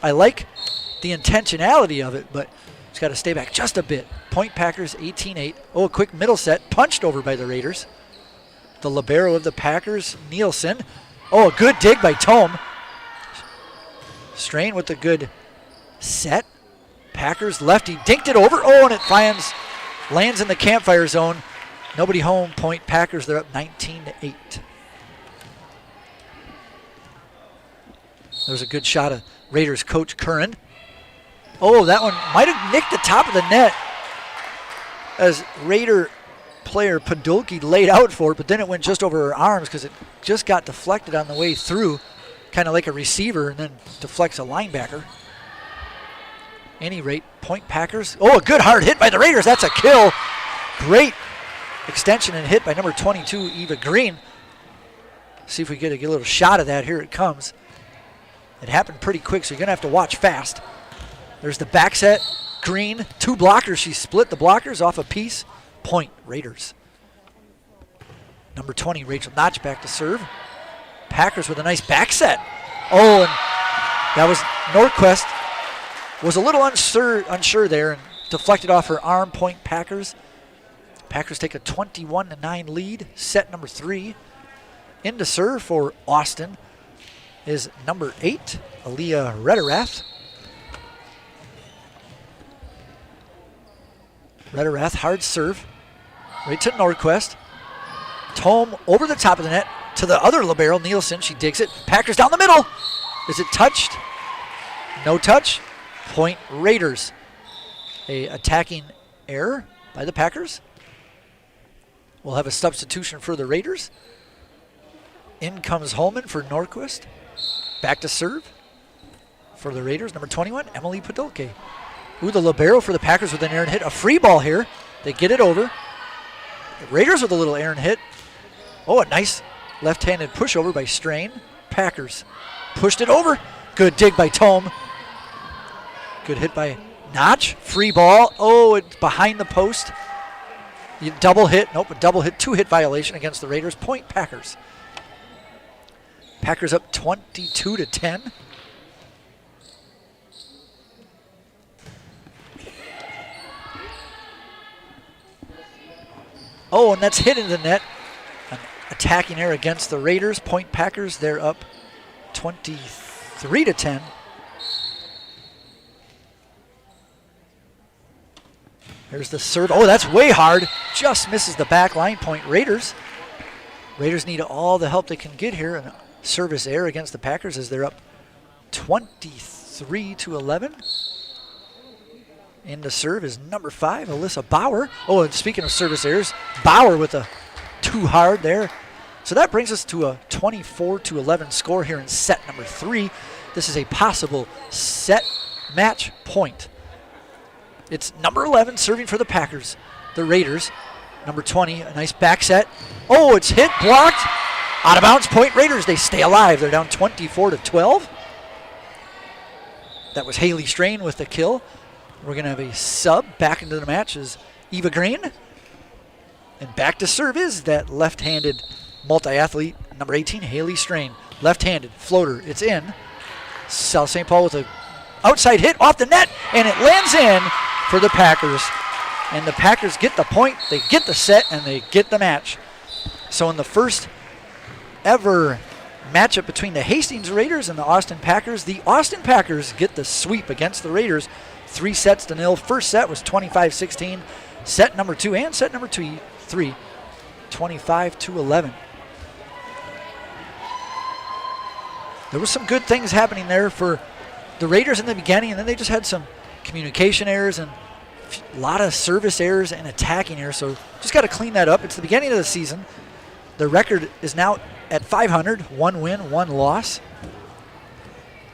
I like the intentionality of it, but it's got to stay back just a bit. Point Packers 18-8. A quick middle set. Punched over by the Raiders. The libero of the Packers, Nielsen. A good dig by Tome. Strain with a good set. Packers lefty dinked it over. And it lands in the campfire zone. Nobody home. Point Packers. They're up 19-8. There's a good shot of Raiders coach Curran. That one might have nicked the top of the net as Raider player Podolki laid out for it, but then it went just over her arms because it just got deflected on the way through, kind of like a receiver, and then deflects a linebacker. Any rate, Point Packers. A good hard hit by the Raiders. That's a kill. Great extension and hit by number 22, Eva Green. See if we get a little shot of that. Here it comes. It happened pretty quick, so you're going to have to watch fast. There's the back set. Green, 2 blockers. She split the blockers off a piece. Point Raiders. Number 20, Rachel Notch back to serve. Packers with a nice back set. And that was Nordquist. Was a little unsure there and deflected off her arm. Point Packers. Packers take a 21-9 lead. Set number 3. In to serve for Austin is number 8, Aaliyah Rederath. Rederath, hard serve. Right to Nordquist. Tome over the top of the net to the other libero, Nielsen. She digs it. Packers down the middle. Is it touched? No touch. Point Raiders. A attacking error by the Packers. We'll have a substitution for the Raiders. In comes Holman for Nordquist. Back to serve for the Raiders. Number 21, Emily Podolke. The libero for the Packers with an errant hit. A free ball here. They get it over. The Raiders with a little errant hit. A nice left-handed pushover by Strain. Packers pushed it over. Good dig by Tome. Good hit by Notch. Free ball. It's behind the post. Double hit. Nope, a double hit. 2-hit violation against the Raiders. Point Packers. Packers up 22-10. And that's hit into the net. An attacking error against the Raiders. Point Packers, they're up 23-10. There's the serve. That's way hard. Just misses the back line. Point Raiders. Raiders need all the help they can get here. And service error against the Packers as they're up 23-11. In to serve is number 5, Alyssa Bauer. And speaking of service errors, Bauer with a too hard there. So that brings us to a 24-11 score here in set number 3. This is a possible set match point. It's number 11 serving for the Packers, the Raiders. Number 20, a nice back set. Oh, it's hit, blocked. Out of bounds, point Raiders. They stay alive. They're down 24-12. That was Haley Strain with the kill. We're going to have a sub back into the match is Eva Green. And back to serve is that left-handed multi-athlete, number 18, Haley Strain. Left-handed floater, it's in. South St. Paul with a outside hit off the net, and it lands in for the Packers. And the Packers get the point, they get the set, and they get the match. So in the first ever matchup between the Hastings Raiders and the Austin Packers get the sweep against the Raiders, 3-0. First set was 25-16. Set number 2 and set number 3, 25-11. There was some good things happening there for the Raiders in the beginning, and then they just had some communication errors and a lot of service errors and attacking errors, so just got to clean that up. It's the beginning of the season. The record is now at 500, 1 win, 1 loss.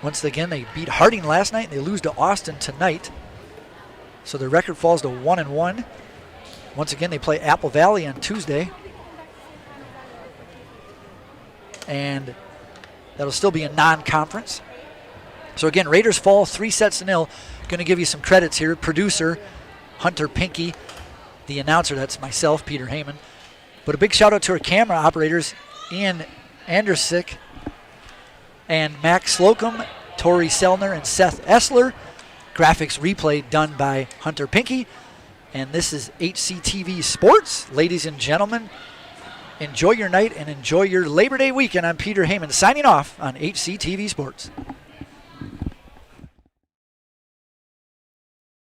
Once again, they beat Harding last night, and they lose to Austin tonight. So the record falls to 1-1. Once again, they play Apple Valley on Tuesday. And that'll still be a non-conference. So again, Raiders fall 3-0. Going to give you some credits here. Producer, Hunter Pinky. The announcer, that's myself, Peter Heyman. But a big shout out to our camera operators, Ian Andersick and Max Slocum, Tori Selner, and Seth Essler. Graphics replay done by Hunter Pinky. And this is HCTV Sports. Ladies and gentlemen, enjoy your night and enjoy your Labor Day weekend. I'm Peter Heyman signing off on HCTV Sports.